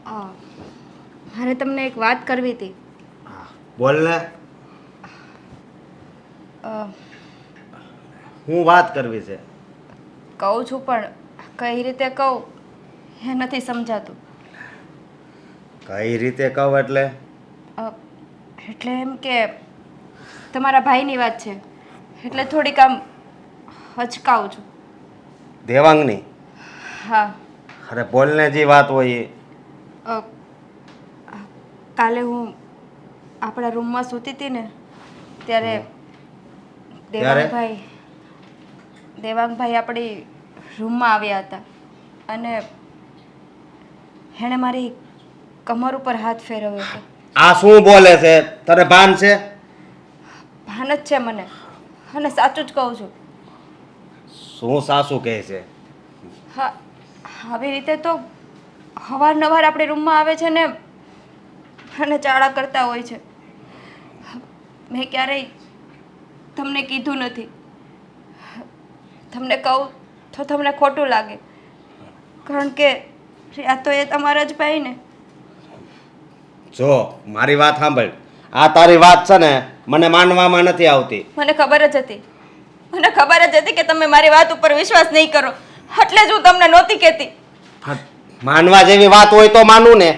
આ, મારે તમને એક વાત કરવી હતી. બોલ ને. અ, હું વાત કરવી છે? કહું છું પણ કઈ રીતે કહું એ નથી સમજાતું. કઈ રીતે કહું એટલે? અ, એટલે એમ કે તમારા ભાઈની વાત છે એટલે થોડીક આમ હચકાવું છું. દેવાંગની? હા. અરે બોલ ને, જે વાત હોય એ. અ, કાલે હું આપણા રૂમમાં સૂતી હતી ને ત્યારે ત્યારે દેવાંગભાઈ આપણી રૂમમાં આવ્યા હતા અને એણે મારી કમર ઉપર હાથ ફેરવ્યો હતો. આ શું બોલે છે? તને ભાન છે? ભાન જ છે મને, અને સાચું જ કહું છું. શું સાસુ કહે છે? હા, આવી રીતે તો અવારનવાર આપણી રૂમમાં આવે છે ને અને ચાળા કરતા હોય છે. મેં ક્યારેય તમને કીધું નથી. તમને કહું તો તમને ખોટું લાગે, કારણ કે આ તો એ તમારા જ ભાઈ ને. જો મારી વાત સાંભળ, આ તારી વાત છે ને મને માનવામાં નથી આવતી. મને ખબર જ હતી, મને ખબર જ હતી કે તમે મારી વાત ઉપર વિશ્વાસ નહીં કરો, એટલે જ હું તમને નહોતી કહેતી. માનવા જેવી વાત હોય તો માનું ને.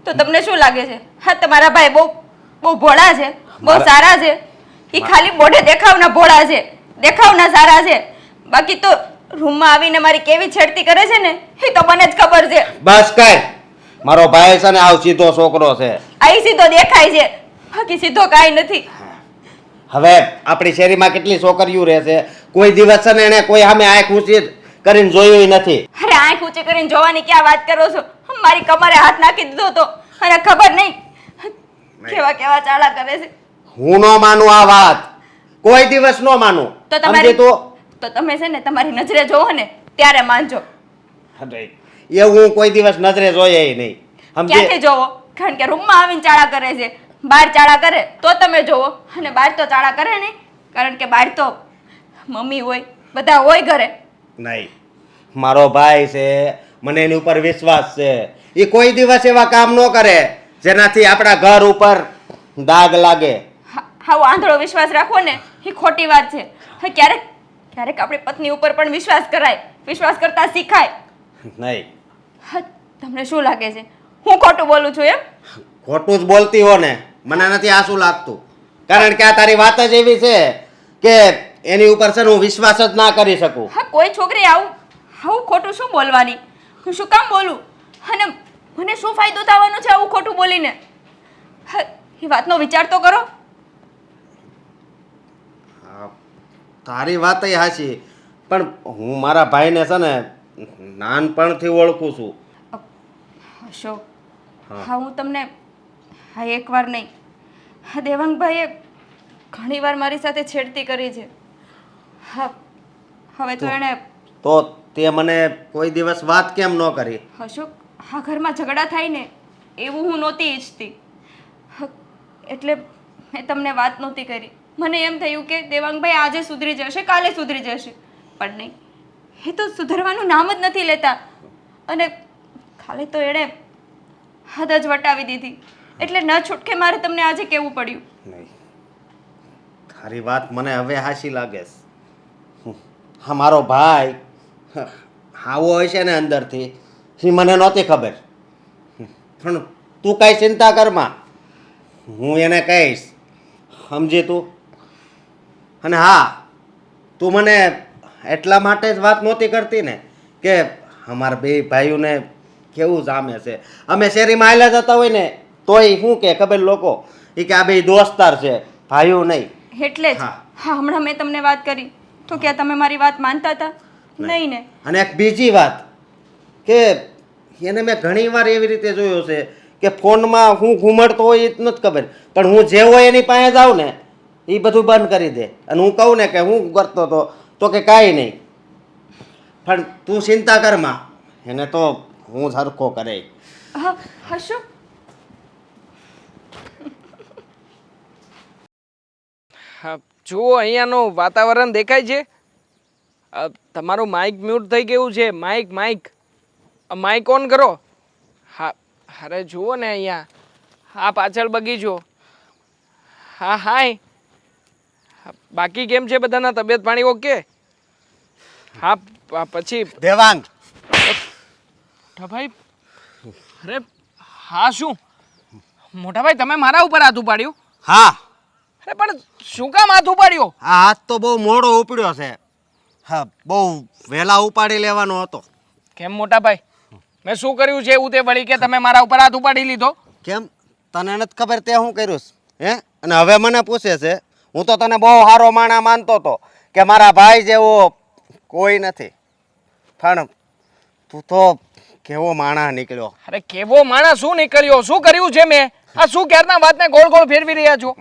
તો તમને શું લાગે છે? હા, તમારા ભાઈ બહુ બહુ ભોળા છે, બહુ સારા છે. એ ખાલી મોઢે દેખાવના ભોળા છે, દેખાવના સારા છે. બાકી તો રૂમમાં આવીને મારી કેવી છેડતી કરે છે ને એ તો મને જ ખબર છે. બસ કર. મારો ભાઈ છે ને આવ સીધો છોકરો છે. આઈ સીધો દેખાય છે, બાકી સીધો કાંઈ નથી. હવે આપણી શેરીમાં કેટલી છોકરીઓ રહે છે, કોઈ દિવસ છે ને એને કોઈ સામે આંખ ઊંચી કરીને જોયું નથી. અરે આંખ ઊંચી કરીને જોવાની ક્યાં વાત કરો છો? મારી કમરે હાથ નાખી દીધો તો, અને ખબર નહીં કેવા કેવા ચાળા કરે છે. હું ન માનું આ વાત, કોઈ દિવસ ન માનું. તો તમારી તો તમે છે ને તમારી નજરે જોવો ને ત્યારે માનજો. એ હું કોઈ દિવસ નજરે જોઈએ નહીં. ક્યાંથી જોવો? કારણ કે રૂમમાં આવીને ચાળા કરે છે. બહાર ચાળા કરે તો તમે જોવો, અને બહાર તો ચાળા કરે નહીં, કારણ કે બહાર તો મમ્મી હોય, બધા હોય ઘરે. નહીં, મારો ભાઈ છે, મને એની ઉપર વિશ્વાસ છે. એ કોઈ દિવસ એવા કામ ન કરે જેનાથી આપણા ઘર ઉપર દાગ લાગે. હા, આંધળો વિશ્વાસ રાખવો ને એ ખોટી વાત છે. ક્યારેક ક્યારેક આપણી પત્ની ઉપર પણ વિશ્વાસ કરાય, વિશ્વાસ કરતા શીખાય. નહીં. તમને શું લાગે છે હું ખોટું બોલું છું એમ? ખોટું જ બોલતી હો ને, મને નથી આ શું લાગતું. કારણ કે આ તારી વાત જ એવી છે કે એની ઉપર છે હું વિશ્વાસ જ ના કરી શકું. હા, કોઈ છોકરી આવું આવું ખોટું શું બોલવાની? હું શું કામ બોલું? અને મને શું ફાયદો થવાનો છે આવું ખોટું બોલીને? એ વાતનો વિચાર તો કરો. તારી વાત હાચી, પણ હું મારા ભાઈને છે ને નાનપણથી ઓળખું છું. અશોક, હા હું તમને એકવાર નહીં, દેવાંગભાઈએ ઘણી વાર મારી સાથે છેડતી કરી છે. હા, હવે તો એણે તો તે મને કોઈ દિવસ વાત કેમ ન કરી? અશોક, આ ઘરમાં ઝઘડા થાય ને એવું હું નહોતી ઈચ્છતી, એટલે મેં તમને વાત નહોતી કરી. મને એમ થયું કે દેવાંગભાઈ આજે સુધરી જશે, કાલે સુધરી જશે, પણ નહીં, એ તો સુધરવાનું નામ જ નથી લેતા. અને ખાલી તો એણે હદ જ વટાવી દીધી, એટલે ન છૂટકે મારે તમને આજે કહેવું પડ્યું. નહીં, તારી વાત મને હવે હાચી લાગે છે. હા, મારો ભાઈ આવો હોય છે ને અંદરથી, એ મને નહોતી ખબર. પણ તું કાંઈ ચિંતા કરમાં, હું એને કહીશ, સમજી તું. અને હા, તું મને એટલા માટે જ વાત નહોતી કરતી ને કે અમારા બે ભાઈઓને કેવું જામે છે. અમે શેરીમાં હાલ્યા જતા હોય ને તોય શું કે ખબર લોકો એ કે આ બે દોસ્તાર છે, ભાઈઓ નહીં. એટલે જ હા, હમણાં મેં તમને વાત કરી તો ક્યાં તમે મારી વાત માનતા હતા? નહીં ને. અને એક બીજી વાત કે એને મેં ઘણી વાર એવી રીતે જોયો છે કે ફોનમાં હું ઘૂમડતો હોય એ જ નથી ખબર, પણ હું જે હોય એની પાસે જાઉં ને એ બધું બંધ કરી દે. અને હું કહું ને કે હું કરતો હતો તો કે કાંઈ નહીં, પણ તું ચિંતા કરમાં, એને તો હું સરખો કરે. હા, હશો. હા, જુઓ અહીંયાનું વાતાવરણ દેખાય છે. તમારું માઇક મ્યુટ થઈ ગયું છે. માઇક ઓન કરો. અરે જુઓ ને અહીંયા હા પાછળ બગીચો. હા હાય. બાકી કેમ છે બધાના તબિયત પાણી ઓકે? હા પછી દેવાંગ, મોટાભાઈ. અરે હા શું મોટાભાઈ તમે મારા ઉપર હાથ ઉપાડ્યું? હા, અરે પણ શું કામ હાથ ઉપાડ્યો? આ હાથ તો બહુ મોડો ઉપડ્યો છે. હા, બહુ વહેલા ઉપાડી લેવાનો હતો. કેમ મોટાભાઈ મેં શું કર્યું છે એવું તે વળી કે તમે મારા ઉપર હાથ ઉપાડી લીધો? કેમ તને નથી ખબર તે શું કર્યું છે? હે? અને હવે મને પૂછે છે. હું તો તને બહુ સારો માણા માનતો હતો કે મારા ભાઈ જેવો કોઈ નથી, પણ તું તો કેવો માણા નીકળ્યો. અરે કેવો માણસ શું નીકળ્યો? શું કર્યું છે મેં? આ શું ક્યારના વાતને ગોળ ગોળ ફેરવી રહ્યા છો?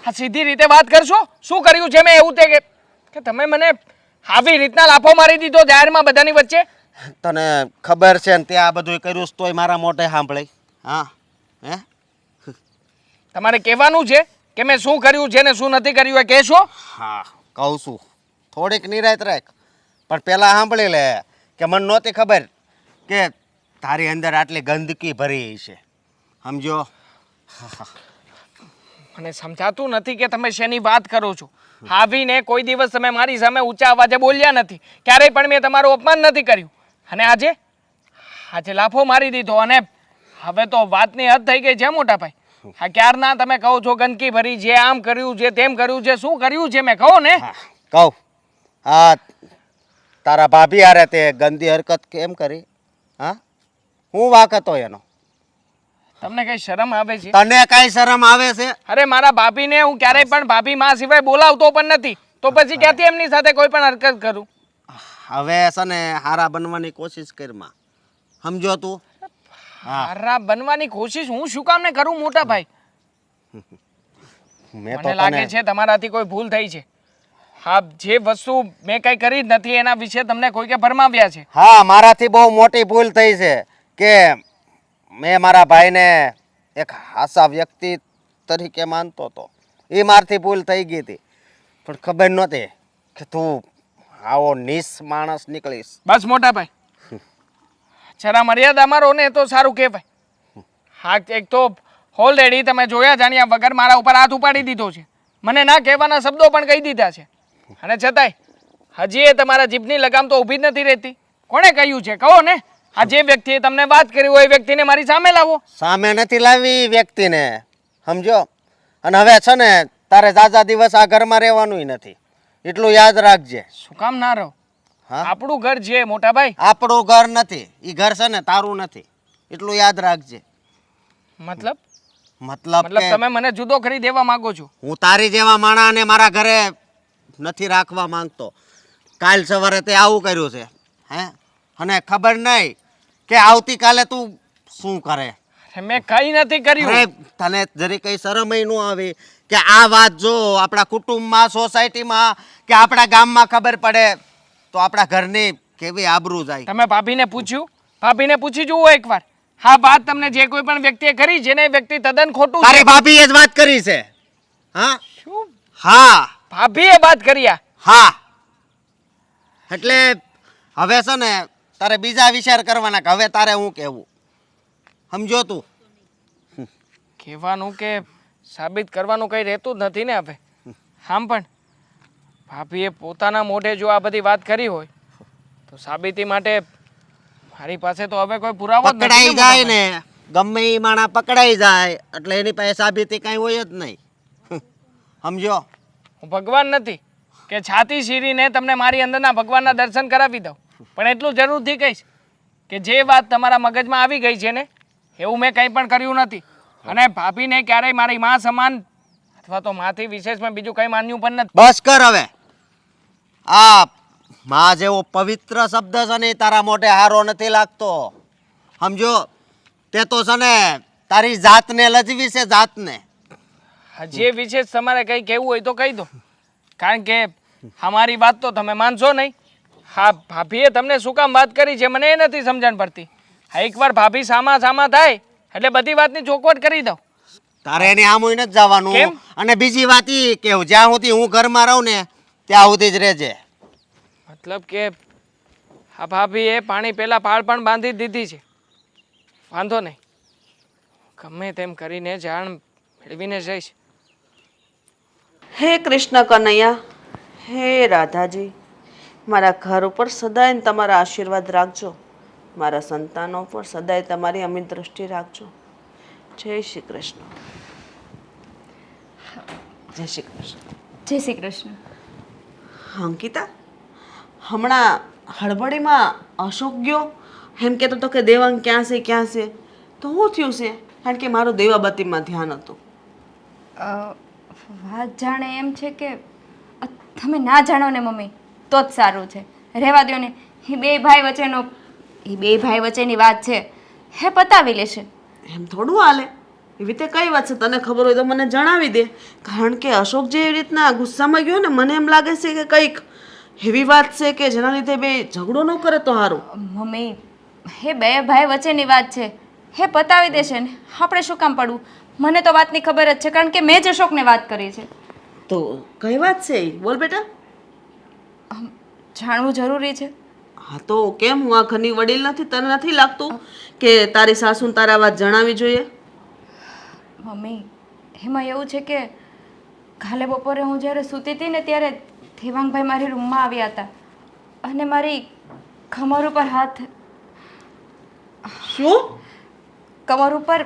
આ સીધી રીતે વાત કરશો. શું કર્યું છે મેં એવું તે કે તમે મને આવી રીતના લાફો મારી દીધો જાહેરમાં બધાની વચ્ચે? તને ખબર છે ને તે આ બધું કર્યું છે તોય મારા મોઢે સાંભળે? હા, હે? તમારે કહેવાનું છે કે મેં શું કર્યું છે ને શું નથી કર્યું એ કહેશો? હા, કહું છું. થોડીક નિરાયત રાખ, પણ પહેલાં સાંભળી લે કે મને નહોતી ખબર કે તારી અંદર આટલી ગંદકી ભરી છે. સમજો? મને સમજાતું નથી કે તમે શેની વાત કરો છો. આવીને કોઈ દિવસ તમે મારી સામે ઊંચા અવાજે બોલ્યા નથી, ક્યારેય પણ મેં તમારું અપમાન નથી કર્યું. અને આજે લાફો મારી દીધો અને હવે તો વાતની હદ થઈ ગઈ છે મોટાભાઈ. આ ક્યારના તમે કહો છો ગંદકી ભરી છે, આમ કર્યું છે, તેમ કર્યું છે. શું કર્યું છે મેં કહો ને? કહું. હા, તારા ભાભી હારે તે ગંદી હરકત કેમ કરી? હા, હું વાક હતો એનો? તમને કઈ શરમ આવે છે? તને કઈ શરમ આવે છે? અરે મારા ભાભીને હું ક્યારેય પણ ભાભી માં સિવાય બોલાવતો પણ નથી, તો પછી ક્યાંથી એમની સાથે કોઈ પણ હરકત કરું? હવે છે ને હારા બનવાની કોશિશ કરમાં. સમજો તું? હારા બનવાની કોશિશ હું શું કામ ને કરું મોટા ભાઈ? મને લાગે છે તમારાથી કોઈ ભૂલ થઈ છે. હા, જે વસ્તુ મેં કઈ કરી જ નથી એના વિશે તમને કોઈકે ભરમાવ્યા છે. હા, મારાથી બહુ મોટી ભૂલ થઈ છે કે મેં મારા ભાઈને એક હાસા વ્યક્તિ તરીકે માનતો હતો. એ મારથી ભૂલ થઈ ગઈ હતી, પણ ખબર નહોતી કે તું આવો નીચ માણસ નીકળીશ. બસ મોટા ભાઈ, જરા મર્યાદા મારો ને તો સારું કહેવાય. હા, એક તો ઓલરેડી તમે જોયા જાણ્યા વગર મારા ઉપર હાથ ઉપાડી દીધો છે. મને ના કહેવાના શબ્દો પણ કહી દીધા છે, અને છતાંય હજી એ તમારા જીભની લગામ તો ઊભી જ નથી રહેતી. કોણે કહ્યું છે કહો ને? આ જે વ્યક્તિએ તમને વાત કરી હોય એ વ્યક્તિને મારી સામે લાવો. સામે નથી લાવી વ્યક્તિને, સમજો? અને હવે છે ને તારે ઝાઝા દિવસ આ ઘરમાં રહેવાનું નથી, એટલું યાદ રાખજે. શું કામ ના રહો? હા, આપણું ઘર છે મોટા ભાઈ. આપણું ઘર નથી, એ ઘર છે ને તારું નથી, એટલું યાદ રાખજે. મતલબ મતલબ તમે મને જુદો કરી દેવા માંગો છો? હું તારી જેવા માણાને મારા ઘરે નથી રાખવા માંગતો. કાલ સવારે તે આવું કર્યું છે, હે? અને ખબર નહીં કે આવતીકાલે તું શું કરે. મેં કઈ નથી કર્યું. અરે તને જરી કઈ શરમ ન આવી કે આ વાત જો આપણા કુટુંબમાં, સોસાયટીમાં કે આપણા ગામમાં ખબર પડે તો આપણા ઘરની કેવી આબરૂ જાય. તમે ભાભીને પૂછ્યું? ભાભીને પૂછી જુઓ એકવાર. હા, વાત તમને જે કોઈ પણ વ્યક્તિએ કરી છે ને એ વ્યક્તિ તદ્દન ખોટું છે. તારી ભાભીએ જ વાત કરી છે. હા? શું? હા. ભાભીએ વાત કર્યા? હા. એટલે હવે છે ને તારે બીજા વિચાર કરવાના કે હવે તારે હું કહેવું. સમજો તું? કહેવાનું કે સાબિત કરવાનું કંઈ રહેતું જ નથી ને હવે. આમ પણ ભાભીએ પોતાના મોઢે જો આ બધી વાત કરી હોય તો સાબિતી માટે મારી પાસે તો હવે કોઈ પુરાવો જ નથી. પકડાઈ જાય ને, ગમે એ માણા પકડાઈ જાય એટલે એની પાસે સાબિતી કાંઈ હોય જ નહીં. સમજો? હું ભગવાન નથી કે છાતી શીરીને તમને મારી અંદરના ભગવાનના દર્શન કરાવી દઉં, પણ એટલું જરૂરથી કહીશ કે જે વાત તમારા મગજમાં આવી ગઈ છે ને એવું મેં કંઈ પણ કર્યું નથી. અને ભાભીને ક્યારેય મારી માં સમાન અથવા તો માથી વિશેષ મેં બીજું કંઈ માન્યું પણ નથી. બસ કર હવે. આ માં જેવો પવિત્ર શબ્દ છે ને તારા મોઢે હારો નથી લાગતો. સમજો? તે તો છે ને તારી જાતને લજવી છે, જાતને. જે વિશેષ તમારે કંઈ કહેવું હોય તો કહી દો, કારણ કે અમારી વાત તો તમે માનશો નહીં. હા, ભાભીએ તમને શું કામ વાત કરી છે મને એ નથી સમજણ પડતી. હા, એકવાર ભાભી સામા થાય એટલે બધી વાતની ચોખવટ કરી દઉં. તારે એની આમુય નથી જવાનું. કેમ? અને બીજી વાત એ કે જ્યાં સુધી હું ઘરમાં રહું ને ત્યાં સુધી જ રહેજે. મતલબ કે આ ભાભીએ પાણી પહેલાં પાળ પણ બાંધી દીધી છે. વાંધો નહીં, ગમે તેમ કરીને જાણ મેળવીને જઈશ. હે કૃષ્ણ કનૈયા, હે રાધાજી, મારા ઘર ઉપર સદાય તમારા આશીર્વાદ રાખજો. મારા સંતાનો પર સદાય તમારી અમિત દ્રષ્ટિ રાખજો. જય શ્રી કૃષ્ણ. જય શ્રી કૃષ્ણ. જય શ્રી કૃષ્ણ. અંકિતા, હમણાં હડબડીમાં અશોક ગયો એમ કહેતો હતો કે દેવાંગ ક્યાં છે ક્યાં છે, તો શું થયું છે? કારણ કે મારું દેવાબતીમાં ધ્યાન હતું. વાત જાણે એમ છે કે તમે ના જાણો ને મમ્મી તો જ સારું છે. રહેવા દો ને, એ બે ભાઈ વચ્ચેની વાત છે, હે પતાવી લેશે. એમ થોડું હાલે. એવી રીતે કઈ વાત છે? તને ખબર હોય તો મને જણાવી દે. કારણ કે અશોક જે એવી રીતના ગુસ્સામાં ગયો ને, મને એમ લાગે છે કે કંઈક એવી વાત છે કે જેના લીધે બે ઝઘડો ન કરે તો સારું. મમ્મી, હે બે ભાઈ વચ્ચેની વાત છે, હે પતાવી દેશે ને, આપણે શું કામ પડવું? મને તો વાતની ખબર જ છે, કારણ કે મેં જ અશોકને વાત કરી છે. તો કઈ વાત છે એ? બોલ બેટા. જાણવું જરૂરી છે. હા તો કેમ? હું આ ઘરની વડીલ નથી? તને નથી લાગતું કે તારી સાસુને તારા વાત જણાવી જોઈએ? મમ્મી, એમાં એવું છે કે કાલે બપોરે હું જ્યારે સૂતી હતી ને ત્યારે દેવાંગભાઈ મારી રૂમમાં આવ્યા હતા અને મારી કમર ઉપર શું? કમર ઉપર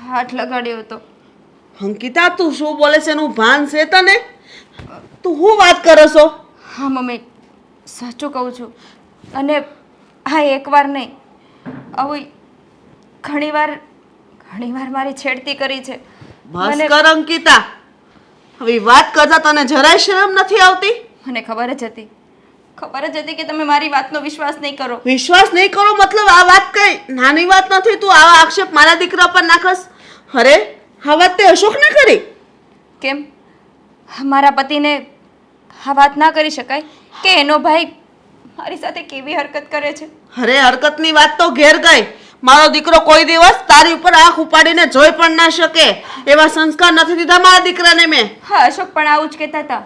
હાથ લગાડ્યો હતો. અંકિતા, તું શું બોલે છે? એનું ભાન છે તને? તું શું વાત કરો છો? હા મમ્મી, સાચું કહું છું. અને હા, એકવાર નહીં, આવું ઘણીવાર મારી છેડતી કરી છે. બસ કર અંકિતા, હવે વાત કરતા તને જરાય શરમ નથી આવતી? મને ખબર જ હતી કે તમે મારી વાતનો વિશ્વાસ નહીં કરો. વિશ્વાસ નહીં કરો મતલબ? આ વાત કઈ નાની વાત નથી. તું આવા આક્ષેપ મારા દીકરા પર નાખસ? અરે, આ વાત તે અશોકને કરી? કેમ મારા પતિને આ વાત ના કરી શકાય કે એનો ભાઈ મારી સાથે કેવી હરકત કરે છે? અરે, હરકતની વાત તો ઘેર ગઈ. મારો દીકરો કોઈ દિવસ તારી ઉપર આંખ ઉપાડીને જોઈ પણ ના શકે એવા સંસ્કાર નથી દીધા મારા દીકરાને મેં. હા, અશોક પણ આવું જ કહેતા હતા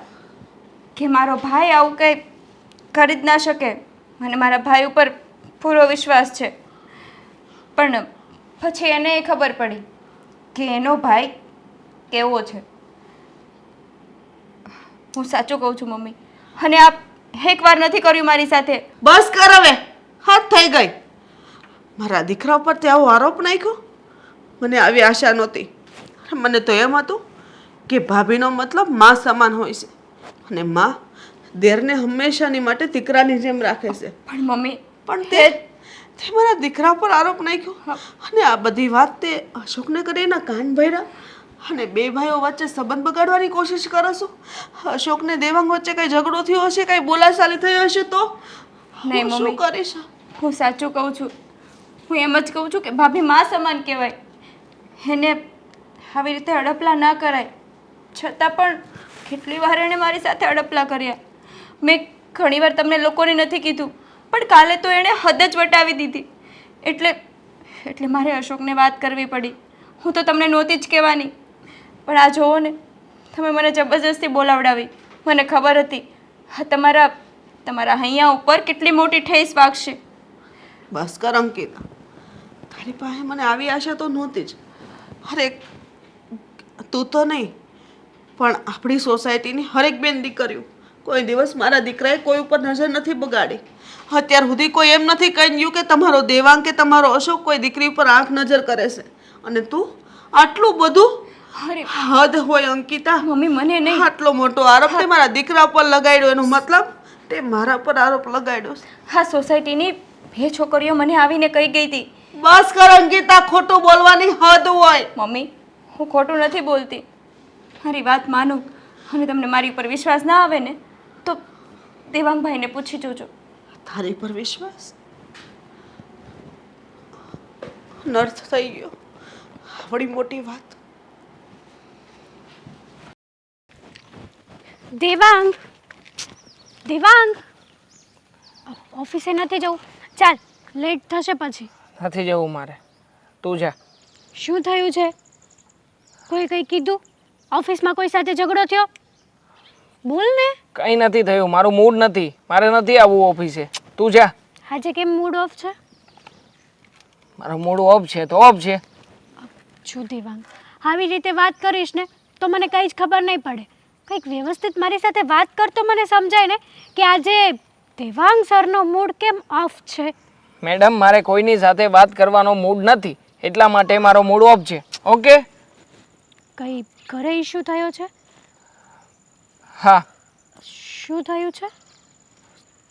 કે મારો ભાઈ આવું કંઈ કરી જ ના શકે. મને મારા ભાઈ ઉપર પૂરો વિશ્વાસ છે. પણ પછી એને ખબર પડી કે એનો ભાઈ કેવો છે. હું સાચું કહું છું મમ્મી, અને આ એકવાર નથી કર્યું મારી સાથે. બસ કર હવે, હદ થઈ ગઈ. મારા દીકરા ઉપર તે આવો આરોપ નાખ્યો? મને આવી આશા નહોતી. મને તો એમ હતું કે ભાભીનો મતલબ માં સમાન હોય છે અને માં દેરને હંમેશાની માટે દીકરાની જેમ રાખે છે. પણ મમ્મી, પણ તે મારા દીકરા પર આરોપ નાખ્યો અને આ બધી વાત તે અશોકને કરી એના કાન ભર્યા અને બે ભાઈઓ વચ્ચે સંબંધ બગાડવાની કોશિશ કરો છો. અશોકને દેવાંગ વચ્ચે કઈ ઝઘડો થયો હશે, કઈ બોલાચાલી થઈ હશે તો નહીં હું શું મમ્મી, કરીશ? હું સાચું કહું છું. હું એમ જ કહું છું કે ભાભી માં સમાન કહેવાય. એને આવી રીતે અડપલા ના કરાય. છતાં પણ કેટલી વાર એણે મારી સાથે અડપલા કર્યા. મેં ઘણીવાર તમને લોકોને નથી કીધું, પણ કાલે તો એણે હદ જ વટાવી દીધી. એટલે મારે અશોકને વાત કરવી પડી. હું તો તમને નહોતી જ કહેવાની, પણ આ જોવો ને, તમે મને જબરજસ્તી બોલાવડાવી. મને ખબર હતી હા તમારા હૈયા ઉપર કેટલી મોટી ઠેસ વાગશે. બસ કર અંકિતા, તારી પાસે મને આવી આશા તો નહોતી જ. અરે, તું તો નહીં પણ આપણી સોસાયટીની હરેક બેન દીકરીઓ કોઈ દિવસ મારા દીકરાએ કોઈ ઉપર નજર નથી બગાડી. અત્યાર સુધી કોઈ એમ નથી કહ્યું કે તમારો દેવાંગ કે તમારો અશોક કોઈ દીકરી ઉપર આંખ નજર કરે છે. અને તું આટલું બધું? અરે હદ હોય અંકિતા. મમ્મી, મને નહીં. આટલો મોટો આરોપ તે મારા દીકરા ઉપર લગાડ્યો, એનો મતલબ તે મારા પર આરોપ લગાડ્યો છે. હા, સોસાયટીની બે છોકરીઓ મને આવીને કહી ગઈ હતી. બસ કર અંકિતા, ખોટું બોલવાની હદ હોય. મમ્મી, હું ખોટું નથી બોલતી. મારી વાત માનો અને તમને મારી ઉપર વિશ્વાસ ના આવે ને તો દેવાંગભાઈને પૂછી જોજો. તારી પર વિશ્વાસ? નર્થ થઈ ગયો. બડી મોટી વાત. દેવાંગ, ઓફિસે નથી જવું? ચાલ, લેટ થશે પછી. નથી જવું મારે, તું જા. શું થયું છે? કોઈ કંઈ કીધું? ઓફિસમાં કોઈ સાથે ઝઘડો થયો? બોલ ને. કંઈ નથી થયું, મારું મૂડ નથી, મારે નથી આવવું ઓફિસે. તું જા. આજે કેમ મૂડ ઓફ છે? મારો મૂડ ઓફ છે તો ઓફ છે. જો દેવાંગ, આવી રીતે વાત કરીશ ને તો મને કંઈ જ ખબર નહીં પડે. કંઈક વ્યવસ્થિત મારી સાથે વાત કર તો મને સમજાય ને કે આજે દેવાંગ સરનો મૂડ કેમ ઓફ છે. મેડમ, મારે કોઈની સાથે વાત કરવાનો મૂડ નથી, એટલા માટે મારો મૂડ ઓફ છે. ઓકે? કંઈ ઘરે ઇશ્યુ થયો છે? હા. શું થયું છે?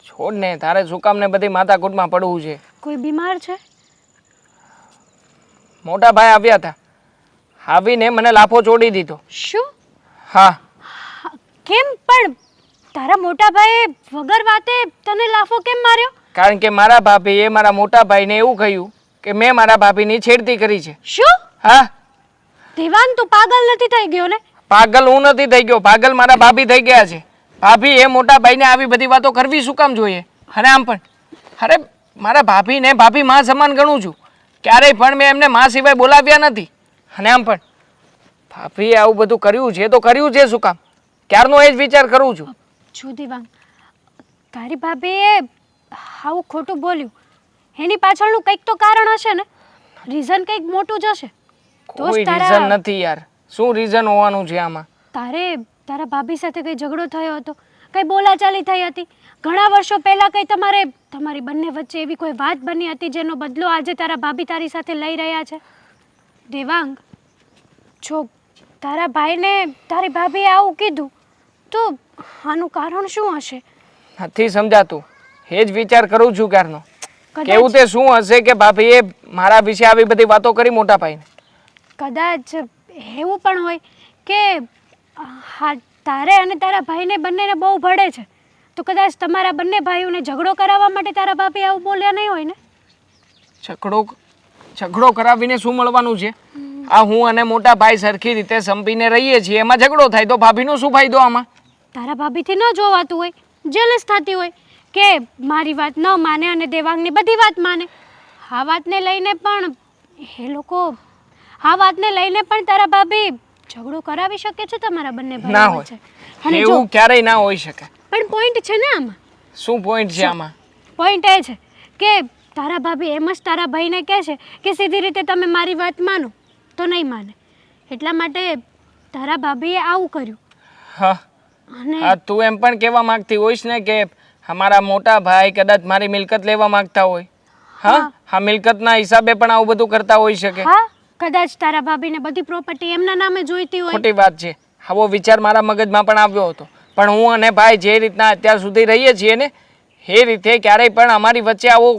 છોડ ને, તારે શું કામ ને બધી માથાકૂટમાં પડવું છે? કોઈ બીમાર છે? મોટા ભાઈ આવ્યા હતા, આવીને મને લાફો ચોડી દીધો. શું? હા. કેમ પણ તારા મોટા ભાઈએ વગર વાતે તને લાફો કેમ માર્યો? કારણ કે મારા ભાભીએ મારા મોટા ભાઈને એવું કહ્યું કે મેં મારા ભાભીની છેડતી કરી છે. શું? હા. દેવાંગ, તું પાગલ નથી થઈ ગયો ને? પાગલ હું નથી થઈ ગયો, પાગલ મારા ભાભી થઈ ગયા છે. ભાભી એ મોટા ભાઈને આવી બધી વાતો કરવી શું કામ જોઈએ? અને આમ પણ અરે મારા ભાભીને ભાભી માં સમાન ગણું છું, ક્યારેય પણ મેં એમને માં સિવાય બોલાવ્યા નથી. અને આમ પણ ભાભીએ આવું બધું કર્યું છે તો કર્યું છે શું કામ? ક્યારનો એ જ વિચાર કરું છું. જો દેવાંગ, તારી ભાભીએ આવું ખોટું બોલ્યું, એની પાછળનું કંઈક તો કારણ હશે ને? રીઝન કંઈક મોટું જ હશે. કોઈ રીઝન નથી યાર. શું રીઝન હોવાનું છે આમાં? તારા ભાભી સાથે કંઈ ઝઘડો થયો હતો, કંઈ બોલાચાલી થઈ હતી, ઘણા વર્ષો પહેલા કંઈ તમારી બંને વચ્ચે એવી કોઈ વાત બની હતી જેનો બદલો આજે તારા ભાભી તારી સાથે લઈ રહ્યા છે. દેવાંગ, જો તારા ભાઈને તારી ભાભીએ આવું કીધું તો આનું કારણ શું હશે? નથી સમજાતું, એ જ વિચાર કરું છું ક્યારનો. કદાચ- કેવું તે શું હશે કે ભાભીએ મારા વિશે આવી બધી વાતો કરી મોટા ભાઈને? કદાચ એવું પણ હોય કે હા, તારે અને તારા ભાઈને બંનેને બહુ ભળે છે, તો કદાચ તમારા બંને ભાઈઓને ઝઘડો કરાવવા માટે તારા ભાભી આવું બોલ્યા નહીં હોય ને? ઝઘડો કરાવીને શું મળવાનું છે? આ હું અને મોટા ભાઈ સરખી રીતે સંપીને રહીએ છીએ, એમાં ઝઘડો થાય તો ભાભીનો શું ફાયદો આમાં? તારા ભાભીથી ન જોવાતું હોય, જેલસ થતી હોય કે મારી વાત ન માને અને દેવાંગની બધી વાત માને. આ વાતને લઈને પણ એ લોકો તારા ભાભી ઝઘડો કરાવી શકે છે તમારા બંને ના ભાઈઓ હોય. વચ્ચે. અને જો એવું ક્યારેય ના હોઈ શકે. પણ પોઈન્ટ છે ને આમાં. શું પોઈન્ટ છે આમાં? પોઈન્ટ એ છે કે તારા ભાભી એમ જ તારા ભાઈને કહે છે કે સીધી રીતે તમે મારી વાત માનો તો નહીં માને, એટલા માટે તારા ભાભીએ આવું કર્યું. હા. અને હા, તું એમ પણ કહેવા માંગતી હોઈશ ને કે અમારા મોટા ભાઈ કદાચ મારી મિલકત લેવા માંગતા હોય. હા, હા, મિલકતના હિસાબે પણ આવું બધું કરતા હોઈ શકે. હા, કદાચ તારા ભાભીને બધી પ્રોપર્ટી એમના નામે જોઈતી હોય. ખોટી વાત છે. આવો વિચાર મારા મગજમાં પણ આવ્યો હતો, પણ હું અને ભાઈ જે રીતના અત્યાર સુધી રહીએ છીએ ને એ રીતે ક્યારેય પણ અમારી વચ્ચે આવો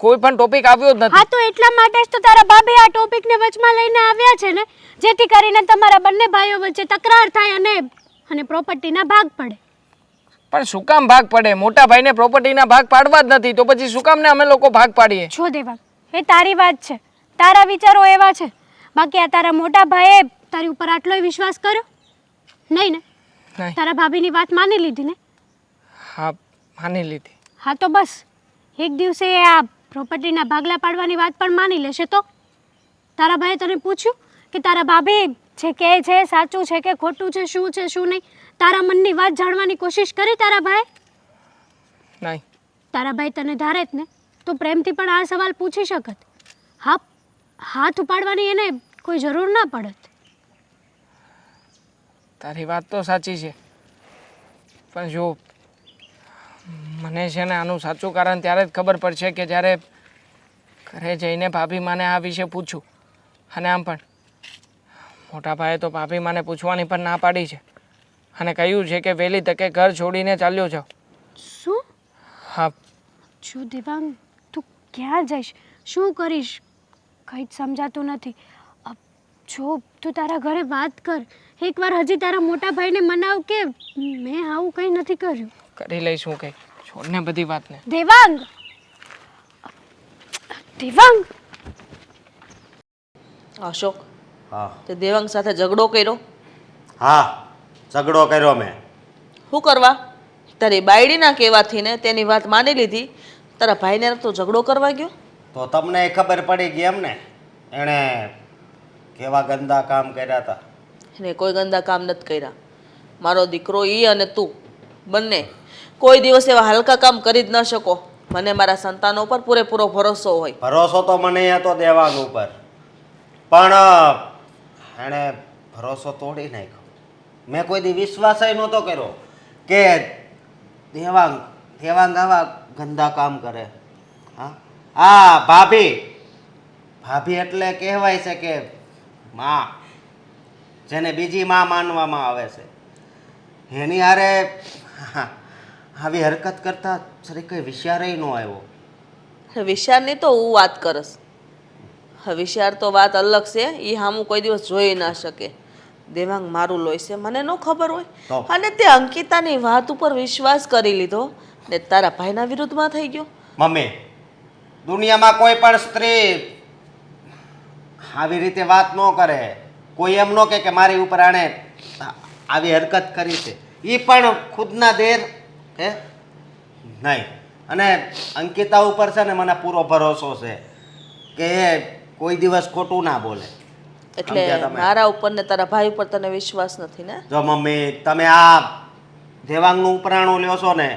કોઈ પણ ટોપિક આવ્યો જ નથી. હા, તો એટલા માટે જ તો તારા ભાભી આ ટોપિકને વચમાં લઈને આવ્યા છે ને, જેથી કરીને તમારા બંને ભાઈઓ વચ્ચે તકરાર થાય અને પ્રોપર્ટીના ભાગ પડે. પણ શું કામ ભાગ પડે? મોટા ભાઈને પ્રોપર્ટીના ભાગ પાડવા જ નથી તો પછી શું કામ ને અમે લોકો ભાગ પાડીએ? છો દેવાંગ, એ તારી વાત છે, તારા વિચારો એવા છે, બાકી આ તારા મોટા ભાઈએ તારી ઉપર આટલોય વિશ્વાસ કર્યો નહીં ને? નહીં. તારા ભાભીની વાત માની લીધી ને? હા, માની લીધી. હા, તો બસ એક દિવસે એ આ પ્રોપર્ટીના ભાગલા પાડવાની વાત પણ માની લેશે તો? તારા ભાઈએ તને પૂછ્યું કે તારા ભાભી જે કહે છે સાચું છે કે ખોટું છે, શું છે શું નહીં? તારા મનની વાત જાણવાની કોશિશ કરી તારા ભાઈ? નહીં. તારા ભાઈ તને ધારે જ ને તો પ્રેમથી પણ આ સવાલ પૂછી શકત. હા, હાથ ઉપાડવાની એને કોઈ જરૂર ના પડત. તારી વાત તો સાચી છે, પણ જો મને છે ને આનું સાચું કારણ ત્યારે જ ખબર પડશે કે જ્યારે ઘરે જઈને ભાભી માને આ વિશે પૂછું. અને આમ પણ મોટા ભાઈએ તો ભાભી માને પૂછવાની પણ ના પાડી છે અને કહ્યું છે કે વહેલી તકે ઘર છોડીને ચાલ્યો જાઓ. શું? હા. જો દેવાંગ, તું ક્યાં જઈશ, શું કરીશ, કંઈ જ સમજાતું નથી. જો તું તારા ઘરે વાત કર, એકવાર હજી તારા મોટા ભાઈને મનાવ કે મેં આવું કંઈ નથી કર્યું. કરી લઈશ હું કંઈ, છોડને બધી વાતને. દેવાંગ, દેવાંગ, અશોક, હા તે દેવાંગ સાથે ઝઘડો કર્યો? હા, ઝઘડો કર્યો મેં. શું કરવા? તારી બાયડીના કહેવાથી ને તેની વાત માની લીધી, તારા ભાઈને તો ઝઘડો કરવા ગયો? તો તમને ખબર પડી ગઈ એમ ને એણે કેવા ગંદા કામ કર્યા હતા? એને કોઈ ગંદા કામ નથી કર્યા. મારો દીકરો ઈ અને તું બંને કોઈ દિવસ એવા હલકા કામ કરી જ ન શકો. મને મારા સંતાનો પર પૂરેપૂરો ભરોસો હોય. ભરોસો તો મને હતો દેવાંગ ઉપર, પણ એણે ભરોસો તોડી નાખ્યો. મેં કોઈ દી વિશ્વાસ નહોતો કર્યો કે દેવાંગ દેવાંગ આવા ગંદા કામ કરે. હા ભાભી ભાભી એટલે કહેવાય છે કે માં, જેને બીજી માં માનવામાં આવે છે, એની હારે આવી હરકત કરતા સરી કઈ વિચારે ન આવ્યો. વિચારની તો હું વાત કરસ. વિચાર તો વાત અલગ છે. એ હામું કોઈ દિવસ જોઈ ના શકે. દેવાંગ મારું લોહી છે, મને ન ખબર હોય. તો? અને તે અંકિતાની વાત ઉપર વિશ્વાસ કરી લીધો ને તારા ભાઈના વિરુદ્ધમાં થઈ ગયો. મમ્મી, દુનિયામાં કોઈ પણ સ્ત્રી આવી રીતે વાત ન કરે. કોઈ એમ ન કહે કે મારી ઉપર આણે આવી હરકત કરી છે. એ પણ ખુદના દેર હે નહીં. અને અંકિતા ઉપર છે ને મને પૂરો ભરોસો છે કે એ કોઈ દિવસ ખોટું ના બોલે. એટલે સમજ્યા તમે? મારા ઉપર ને તારા ભાઈ ઉપર તને વિશ્વાસ નથી ને? જો મમ્મી, તમે આ દેવાંગનું ઉપરાણું લ્યો છો ને,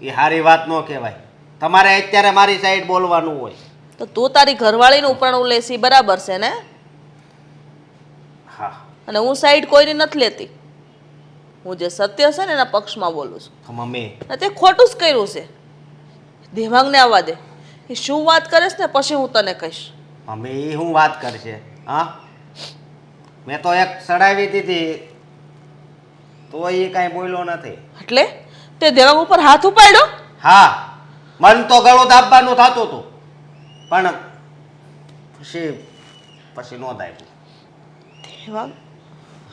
એ સારી વાત ન કહેવાય. તમારે અત્યારે મારી સાઈડ બોલવાનું હોય. તો તું તારી ઘરવાળીનું ઉપરાણું લેસી, બરાબર છે ને? હા અને હું સાઈડ કોઈની નથી લેતી. હું જે સત્ય છે ને એના પક્ષમાં બોલું છું. તો મમ્મી, ને તે ખોટું જ કર્યું છે. દેવાંગને આવવા દે. એ શું વાત કરીશ ને પછી હું તને કહીશ. મમ્મી એ શું વાત કરશે? હા, મેં તો એક સડાવી દીધી તો એ કાંઈ બોલ્યો નથી. એટલે તે દેવાંગ ઉપર હાથ ઉપાડ્યો? હા, મન તો ગળું દાબવાનું થતું હતું, પણ પછી નો દાબ્યું. દેવાંગ